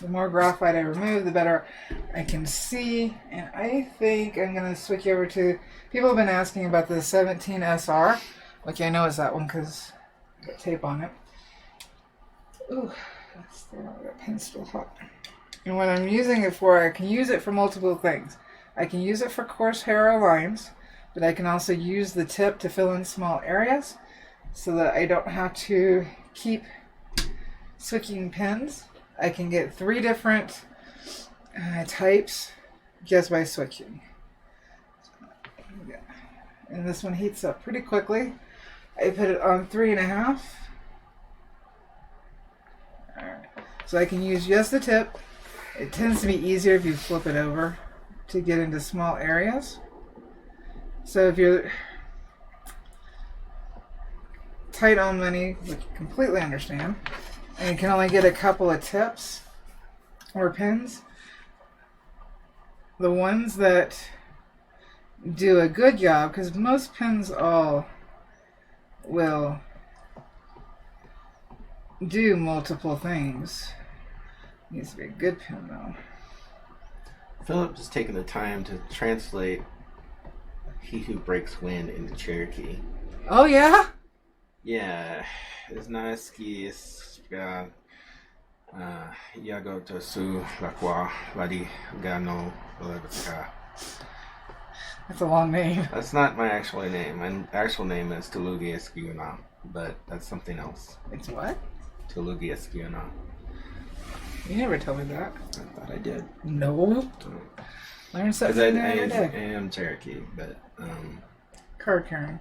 The more graphite I remove, the better I can see. And I think I'm going to switch over to... People have been asking about the 17SR, which I know is that one because I got tape on it. Ooh, that pen's still hot. And what I'm using it for, I can use it for multiple things. I can use it for coarse hair lines, but I can also use the tip to fill in small areas so that I don't have to keep switching pens. I can get 3 different types just by switching. And this one heats up pretty quickly. I put it on 3.5. Alright. So I can use just the tip. It tends to be easier if you flip it over to get into small areas. So if you're tight on money, which I completely understand, and you can only get a couple of tips or pins, the ones that do a good job, because most pins all will do multiple things. Needs to be a good pin though. Philip has taken the time to translate "He Who Breaks Wind" into Cherokee. Oh yeah. Yeah, Znaski is Yago to Su Lakwa Ladi Gano Levika. That's a long name. That's not my actual name. My actual name is Tulugi Eskiuna, but that's something else. It's what? Tulugi Eskiuna. You never told me that. I thought I did. No. Learn something I new every day. am Cherokee, but Card carrying.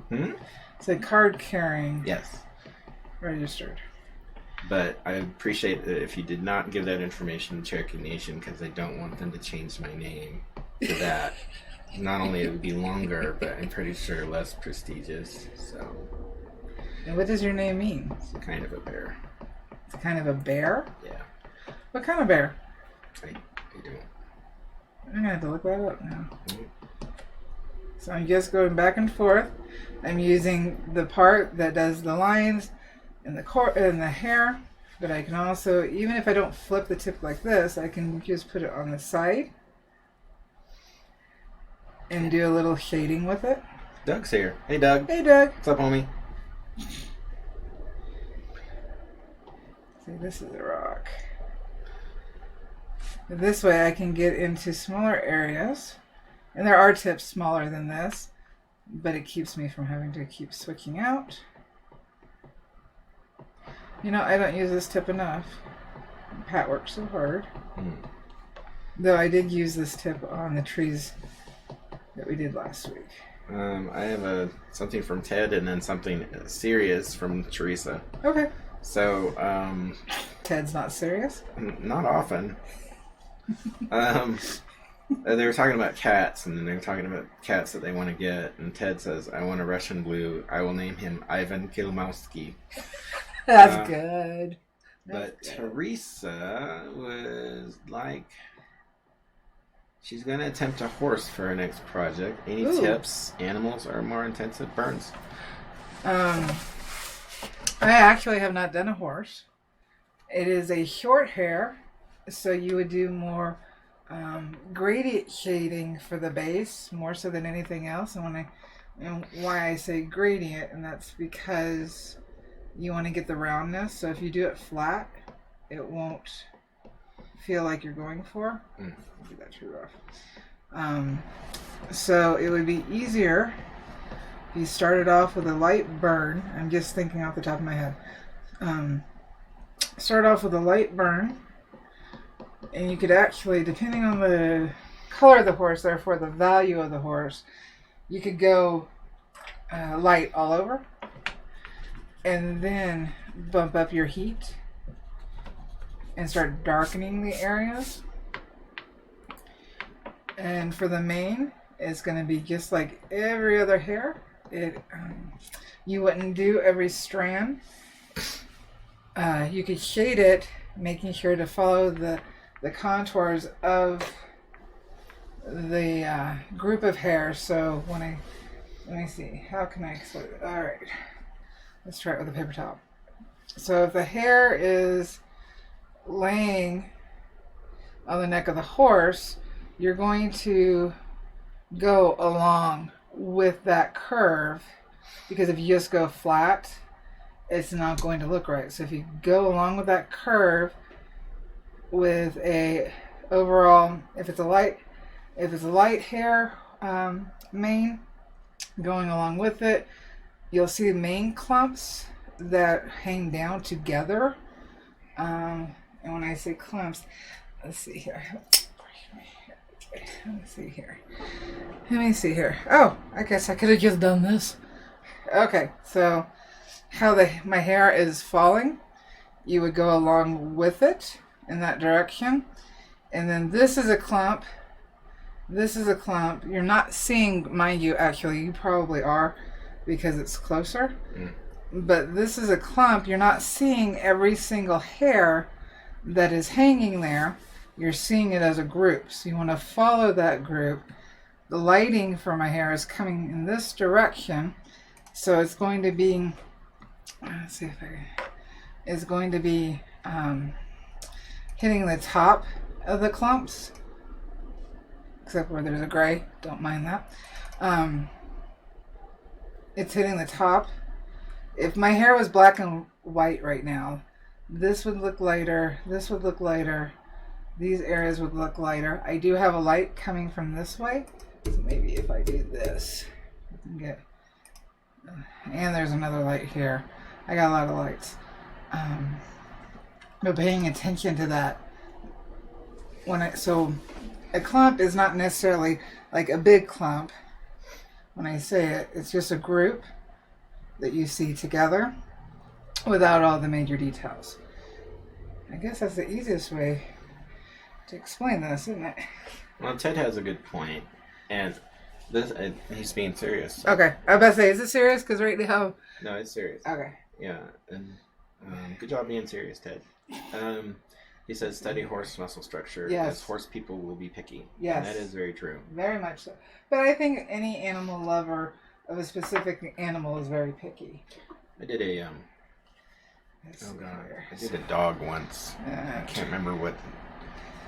Hmm? It's a card carrying. Yes. Registered. But I appreciate that if you did not give that information to Cherokee Nation, because I don't want them to change my name to that. Not only it would be longer, but I'm pretty sure less prestigious. So. And what does your name mean? It's kind of a bear. It's kind of a bear? Yeah. What kind of bear? I don't. I'm gonna have to look that up now. Mm-hmm. So I'm just going back and forth. I'm using the part that does the lines and the hair, but I can also, even if I don't flip the tip like this, I can just put it on the side and do a little shading with it. Doug's here. Hey, Doug. Hey, Doug. What's up, homie? See, this is a rock. This way I can get into smaller areas. And there are tips smaller than this, but it keeps me from having to keep switching out. You know, I don't use this tip enough. Pat worked so hard. Though I did use this tip on the trees that we did last week. I have something from Ted and then something serious from Teresa. Okay. So, Ted's not serious? not often. They were talking about cats, and they were talking about cats that they want to get, and Ted says, I want a Russian blue. I will name him Ivan Kilmowski. That's good. But Teresa was like, she's going to attempt a horse for her next project. Any tips? Animals are more intensive burns. I actually have not done a horse. It is a short hair, so you would do more gradient shading for the base, more so than anything else. And why I say gradient, and that's because you want to get the roundness. So if you do it flat, it won't feel like you're going for. Do that too rough. So it would be easier if you started off with a light burn. I'm just thinking off the top of my head. Start off with a light burn, and you could actually, depending on the color of the horse, therefore the value of the horse, you could go light all over, and then bump up your heat and start darkening the areas. And for the mane, it's going to be just like every other hair. You wouldn't do every strand. You could shade it, making sure to follow the contours of the group of hair. So let me see, how can I explain it? All right, let's try it with a paper towel. So if the hair is laying on the neck of the horse, you're going to go along with that curve, because if you just go flat, it's not going to look right. So if you go along with that curve with a overall, if it's a light hair mane going along with it, you'll see mane clumps that hang down together. And when I say clumps, let's see here. Let me see here. Oh, I guess I could have just done this. Okay, so how my hair is falling, you would go along with it in that direction. And then this is a clump. This is a clump. You're not seeing, mind you, actually, you probably are because it's closer. But this is a clump. You're not seeing every single hair that is hanging there. You're seeing it as a group. So you want to follow that group. The lighting for my hair is coming in this direction. So it's going to be, let's see if it's going to be hitting the top of the clumps except where there's a gray. Don't mind that. It's hitting the top. If my hair was black and white right now, this would look lighter. This would look lighter. These areas would look lighter. I do have a light coming from this way. So maybe if I do this, I can get... and there's another light here. I got a lot of lights. But paying attention to that. So a clump is not necessarily like a big clump. When I say it, it's just a group that you see together without all the major details. I guess that's the easiest way to explain this, isn't it? Well, Ted has a good point, and this he's being serious. Okay, I was about to say, is it serious? Because right now... No, it's serious. Okay. Yeah, and good job being serious, Ted. He says study horse muscle structure. Yes. As horse people will be picky. Yes. And that is very true. Very much so. But I think any animal lover of a specific animal is very picky. I did a I did a dog once. I can't remember what.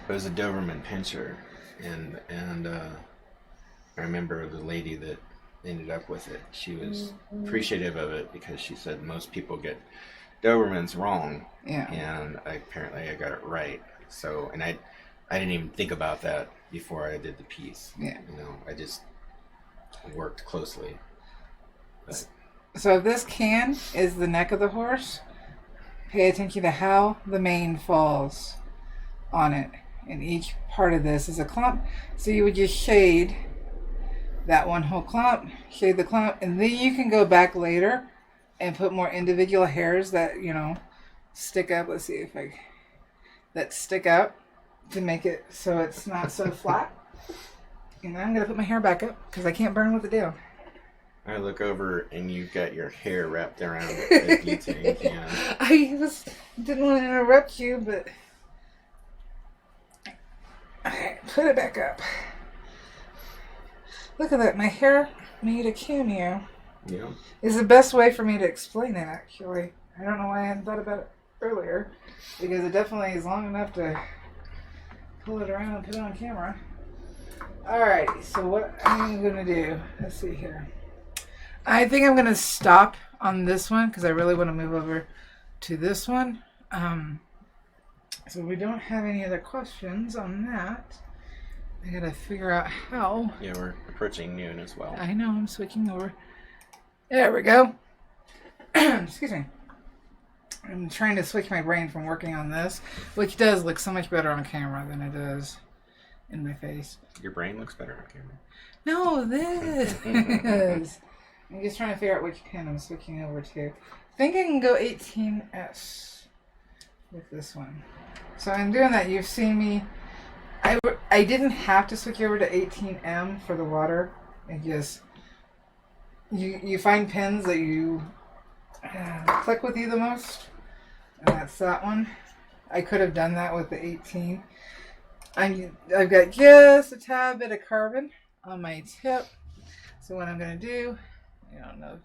It was a Doberman Pinscher, and I remember the lady that ended up with it. She was appreciative of it because she said most people get Dobermans wrong. Yeah. And apparently I got it right. So, and I didn't even think about that before I did the piece. Yeah. You know, I just worked closely. But, so if this can is the neck of the horse, pay attention to how the mane falls on it. And each part of this is a clump. So you would just shade that one whole clump, shade the clump, and then you can go back later and put more individual hairs that, you know, stick up. Let's see if that stick up to make it so it's not so flat. And I'm going to put my hair back up because I can't burn with it down. I look over and you've got your hair wrapped around as detail you can. I just didn't want to interrupt you, but... Alright, put it back up. Look at that. My hair made a cameo. Yeah. Is the best way for me to explain it, actually. I don't know why I hadn't thought about it earlier. Because it definitely is long enough to pull it around and put it on camera. Alright, so what I'm going to do... Let's see here. I think I'm going to stop on this one because I really want to move over to this one. So we don't have any other questions on that. I got to figure out how. Yeah, we're approaching noon as well. I know, I'm switching over. There we go. Excuse me. I'm trying to switch my brain from working on this, which does look so much better on camera than it does in my face. Your brain looks better on camera. No, this. I'm just trying to figure out which pen I'm switching over to. I think I can go 18S with this one. So I'm doing that. You've seen me. I didn't have to switch over to 18M for the water. It just... You find pens that you click with you the most. And that's that one. I could have done that with the 18. I've got just a tad bit of carbon on my tip. So what I'm going to do... I don't know.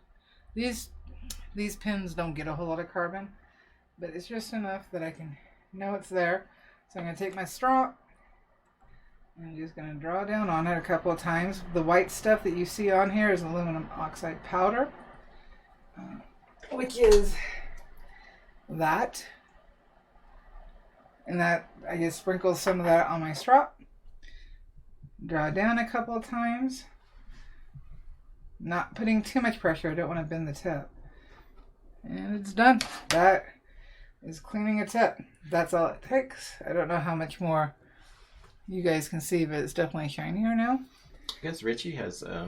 These pins don't get a whole lot of carbon, but it's just enough that I can know it's there. So I'm going to take my straw and I'm just going to draw down on it a couple of times. The white stuff that you see on here is aluminum oxide powder, which is that. And that I just sprinkle some of that on my straw. Draw down a couple of times. Not putting too much pressure. I don't want to bend the tip. And it's done. That is cleaning a tip. That's all it takes. I don't know how much more you guys can see, but it's definitely shinier now. I guess Richie has a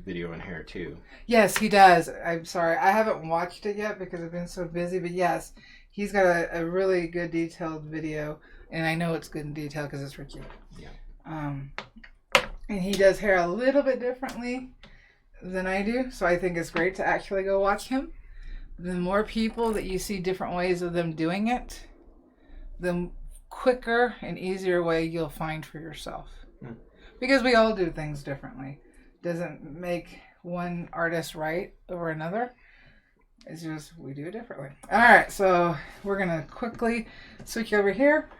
video in here too. Yes, he does. I'm sorry. I haven't watched it yet because I've been so busy, but yes, he's got a really good detailed video. And I know it's good in detail because it's Richie. Yeah. And he does hair a little bit differently than I do, so I think it's great to actually go watch him. The more people that you see different ways of them doing it, the quicker and easier way you'll find for yourself. Because we all do things differently. Doesn't make one artist right over another. It's just we do it differently. Alright, so we're going to quickly switch over here.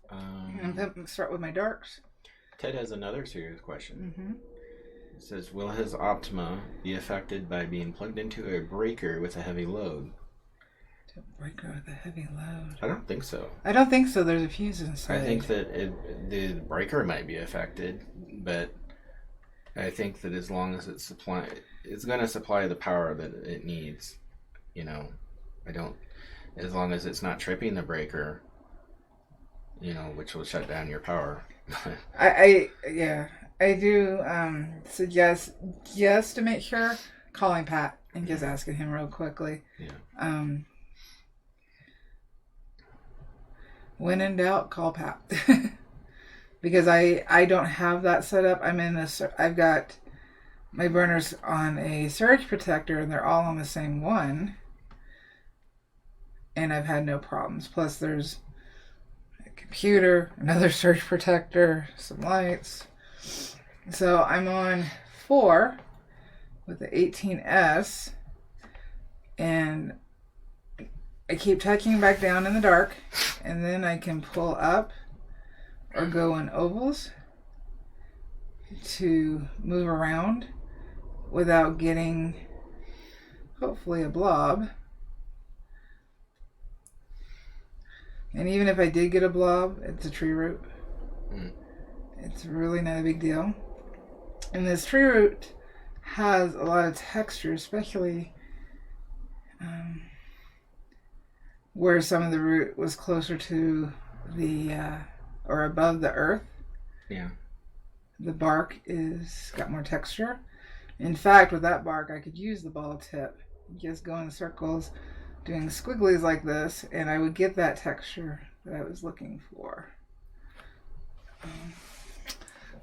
And start with my darks. Ted has another serious question. Mm-hmm. It says, will his Optima be affected by being plugged into a breaker with a heavy load? A breaker with a heavy load? I don't think so. I don't think so. There's a fuse inside. I think that the breaker might be affected, but I think that as long as it's going to supply the power that it needs. You know, as long as it's not tripping the breaker, you know, which will shut down your power. I do suggest, just to make sure, calling Pat and just asking him real quickly. Yeah. When in doubt, call Pat. Because I don't have that set up. I've got my burners on a surge protector, and they're all on the same one. And I've had no problems. Plus, there's a computer, another surge protector, some lights. So I'm on 4 with the 18S, and I keep touching back down in the dark, and then I can pull up or go in ovals to move around without getting, hopefully, a blob. And even if I did get a blob, it's a tree root. It's really not a big deal. And this tree root has a lot of texture, especially where some of the root was closer to the or above the earth. Yeah. The bark got more texture. In fact, with that bark, I could use the ball tip, just go in circles, doing squigglies like this, and I would get that texture that I was looking for.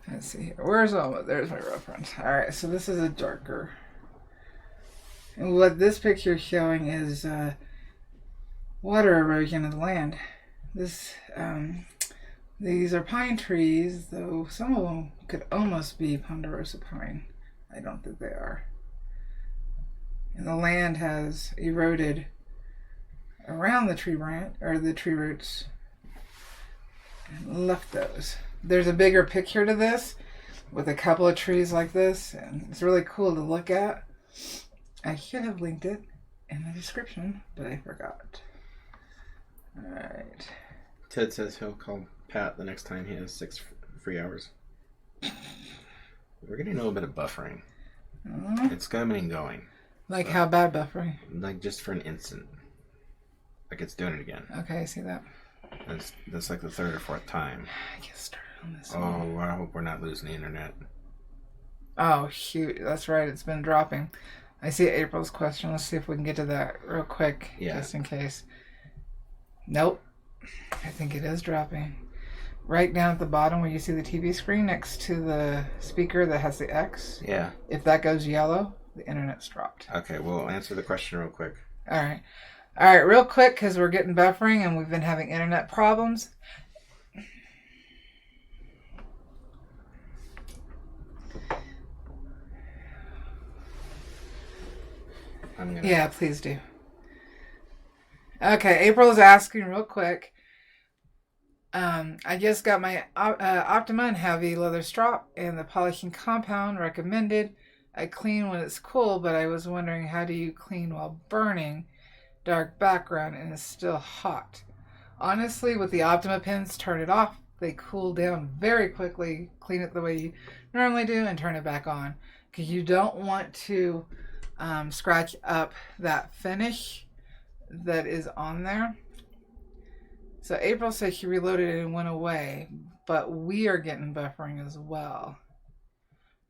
Let's see here. There's my reference. All right, so this is a darker. And what this picture is showing is water erosion of the land. These are pine trees, though some of them could almost be ponderosa pine. I don't think they are. And the land has eroded around the tree branch, or the tree roots, and left those. There's a bigger picture to this with a couple of trees like this, and it's really cool to look at. I should have linked it in the description, but I forgot. Alright. Ted says he'll call Pat the next time he has 6 free hours. We're getting a little bit of buffering. It's coming and going. Like, so, how bad buffering? Like just for an instant. Like it's doing it again. Okay, I see that. That's like the 3rd or 4th time. I get started on this. Oh, I hope we're not losing the internet. Oh, shoot. That's right. It's been dropping. I see April's question. Let's see if we can get to that real quick. Yeah. Just in case. Nope. I think it is dropping. Right down at the bottom where you see the TV screen next to the speaker that has the X. Yeah. If that goes yellow, the internet's dropped. Okay, we'll answer the question real quick. All right. All right, real quick, because we're getting buffering and we've been having internet problems. Yeah, please do. Okay, April is asking real quick. I just got my Optima in heavy leather strop and the polishing compound recommended. I clean when it's cool, but I was wondering, how do you clean while burning? Dark background and it's still hot. Honestly, with the Optima pins, turn it off. They cool down very quickly. Clean it the way you normally do and turn it back on. Because you don't want to scratch up that finish that is on there. So April said she reloaded it and went away, but we are getting buffering as well.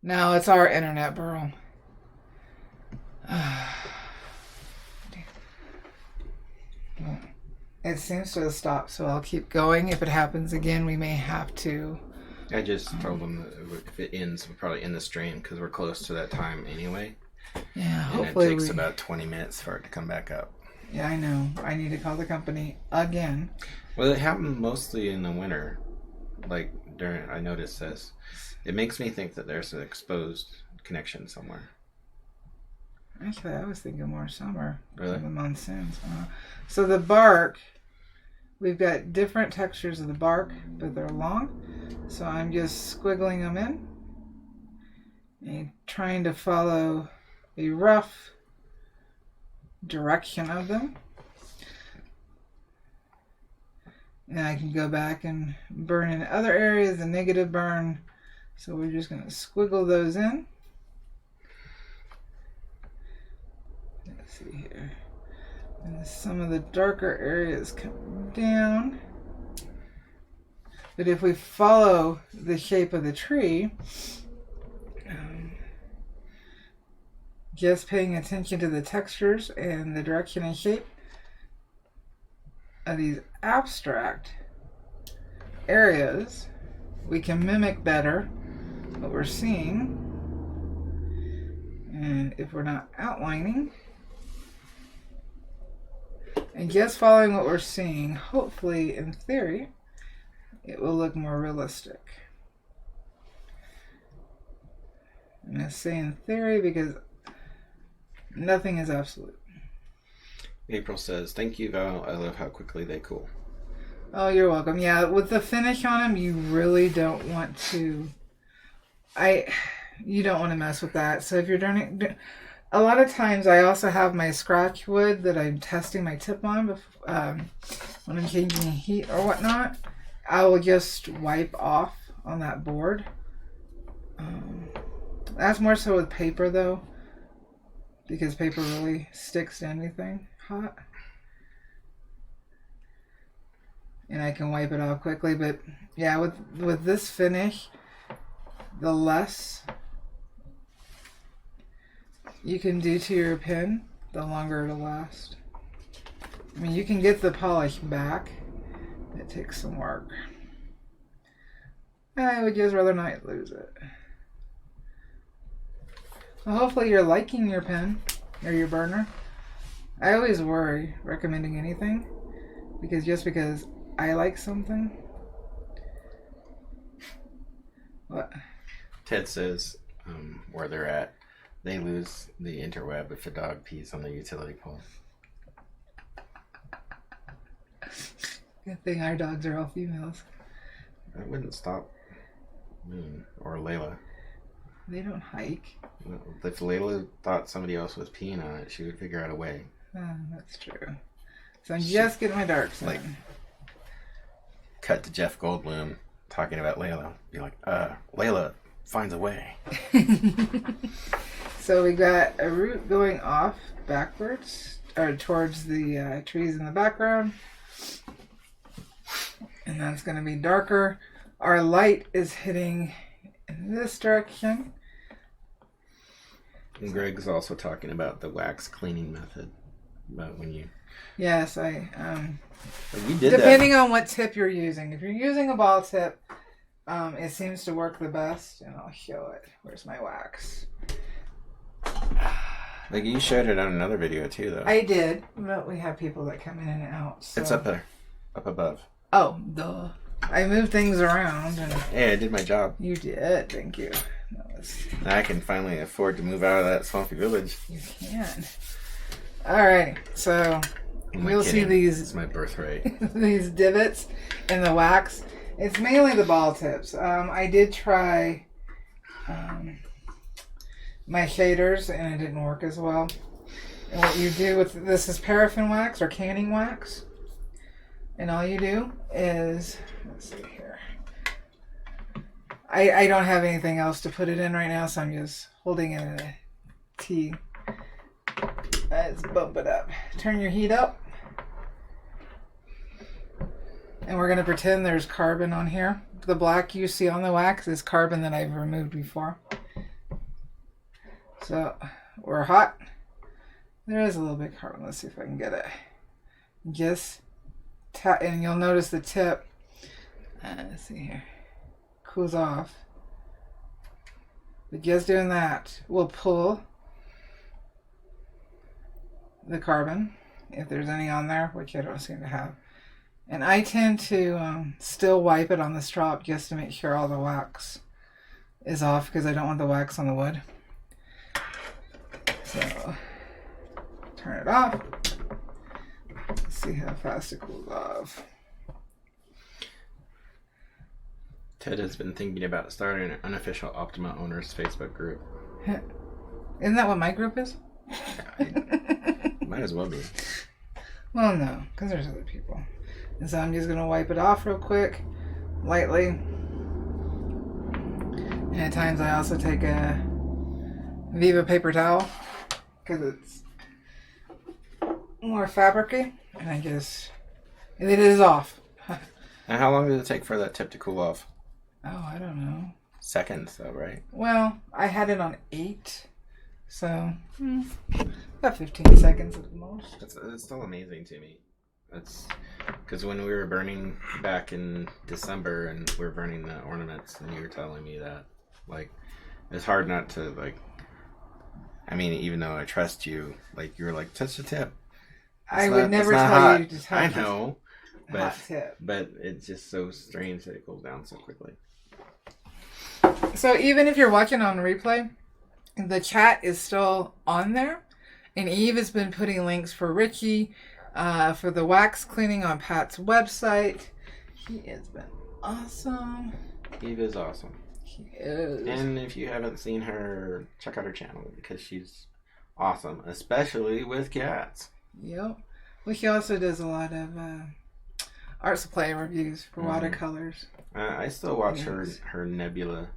No, it's our internet, Burl. It seems to have stopped, so I'll keep going. If it happens again, we may have to. I just told them that if it ends, we'll probably end the stream because we're close to that time anyway. Yeah, and hopefully it takes about 20 minutes for it to come back up. Yeah, I know. I need to call the company again. Well, it happened mostly in the winter. Like, I noticed this. It makes me think that there's an exposed connection somewhere. Actually, I was thinking more summer. Really? The monsoons. So the bark, we've got different textures of the bark, but they're long. So I'm just squiggling them in and trying to follow a rough direction of them. And I can go back and burn in other areas, the negative burn. So we're just going to squiggle those in. Let's see here. And some of the darker areas come down. But if we follow the shape of the tree, just paying attention to the textures and the direction and shape of these abstract areas, we can mimic better what we're seeing. And if we're not outlining, and just following what we're seeing, hopefully in theory, it will look more realistic. I'm going to say in theory because nothing is absolute. April says, "Thank you, Val. I love how quickly they cool." Oh, you're welcome. Yeah, with the finish on them, you really don't want to. You don't want to mess with that. So if you're doing it, a lot of times I also have my scratch wood that I'm testing my tip on when I'm changing heat or whatnot. I will just wipe off on that board. That's more so with paper though, because paper really sticks to anything hot. And I can wipe it off quickly, but yeah, with this finish, the less you can do to your pin, the longer it'll last. I mean, you can get the polish back. It takes some work. I would just rather not lose it. Well, hopefully you're liking your pen or your burner. I always worry recommending anything because I like something. What? Ted says where they're at, they lose the interweb if a dog pees on the utility pole. Good thing our dogs are all females. That wouldn't stop Moon or Layla. They don't hike. If Layla thought somebody else was peeing on it, she would figure out a way. That's true. So I'm just getting my darks in. Like, cut to Jeff Goldblum talking about Layla. Be like, Layla finds a way. So we got a root going off backwards, or towards the trees in the background. And that's going to be darker. Our light is hitting in this direction. And Greg's also talking about the wax cleaning method. About when you... Yes, we did depending that. on what tip you're using. If you're using a ball tip, it seems to work the best. And I'll show it. Where's my wax? Like you showed it on another video too, though. I did, but we have people that come in and out. So. It's up there. Up above. Oh, duh. I moved things around. And hey, I did my job. You did. Thank you. Now I can finally afford to move out of that swampy village. You can. Alright, so we'll see these. It's my birthright. These divots in the wax. It's mainly the ball tips. I did try my shaders and it didn't work as well. And what you do with this is paraffin wax or canning wax. And all you do is, let's see here. I don't have anything else to put it in right now, so I'm just holding it in a T. Let's bump it up. Turn your heat up. And we're going to pretend there's carbon on here. The black you see on the wax is carbon that I've removed before. So we're hot. There is a little bit of carbon. Let's see if I can get it. Just tap, and you'll notice the tip. Let's see here. Cools off. But just doing that will pull the carbon, if there's any on there, which I don't seem to have. And I tend to still wipe it on the strop just to make sure all the wax is off because I don't want the wax on the wood. So, turn it off. Let's see how fast it cools off. Ted has been thinking about starting an unofficial Optima owners Facebook group. Isn't that what my group is? Might as well be. Well, no, because there's other people. And so I'm just going to wipe it off real quick, lightly. And at times I also take a Viva paper towel because it's more fabricy. And it is off. Now, how long did it take for that tip to cool off? Oh, I don't know. Seconds, though, right? Well, I had it on 8. So, about 15 seconds at the most. It's still amazing to me. That's because when we were burning back in December and we were burning the ornaments, and you were telling me that, like, it's hard not to, like, I mean, even though I trust you, like, you were like, touch the tip. I would never tell you to touch I know, a hot tip. But it's just so strange that it cools down so quickly. So even if you're watching on replay, the chat is still on there. And Eve has been putting links for Richie, for the wax cleaning on Pat's website. He has been awesome. Eve is awesome. He is. And if you haven't seen her, check out her channel because she's awesome, especially with cats. Yep. Well, he also does a lot of art supply reviews for watercolors. I still watch her Nebula.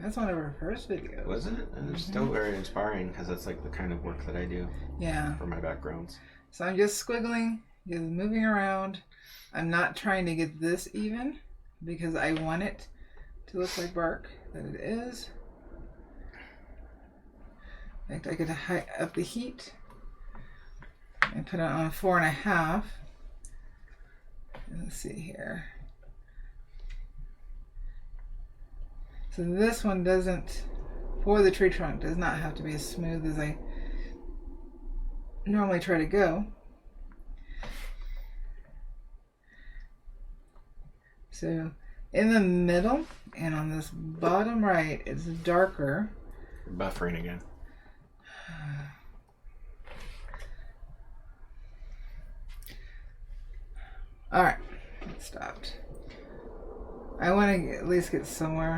That's one of her first videos. Was it? And it's still very inspiring because that's like the kind of work that I do. Yeah. For my backgrounds. So I'm just squiggling, just moving around. I'm not trying to get this even because I want it to look like bark that it is. In fact, I could up the heat and put it on 4.5. Let's see here. So this one doesn't, for the tree trunk, does not have to be as smooth as I normally try to go. So in the middle and on this bottom right, it's darker. Buffering again. All right, it stopped. I want to at least get somewhere.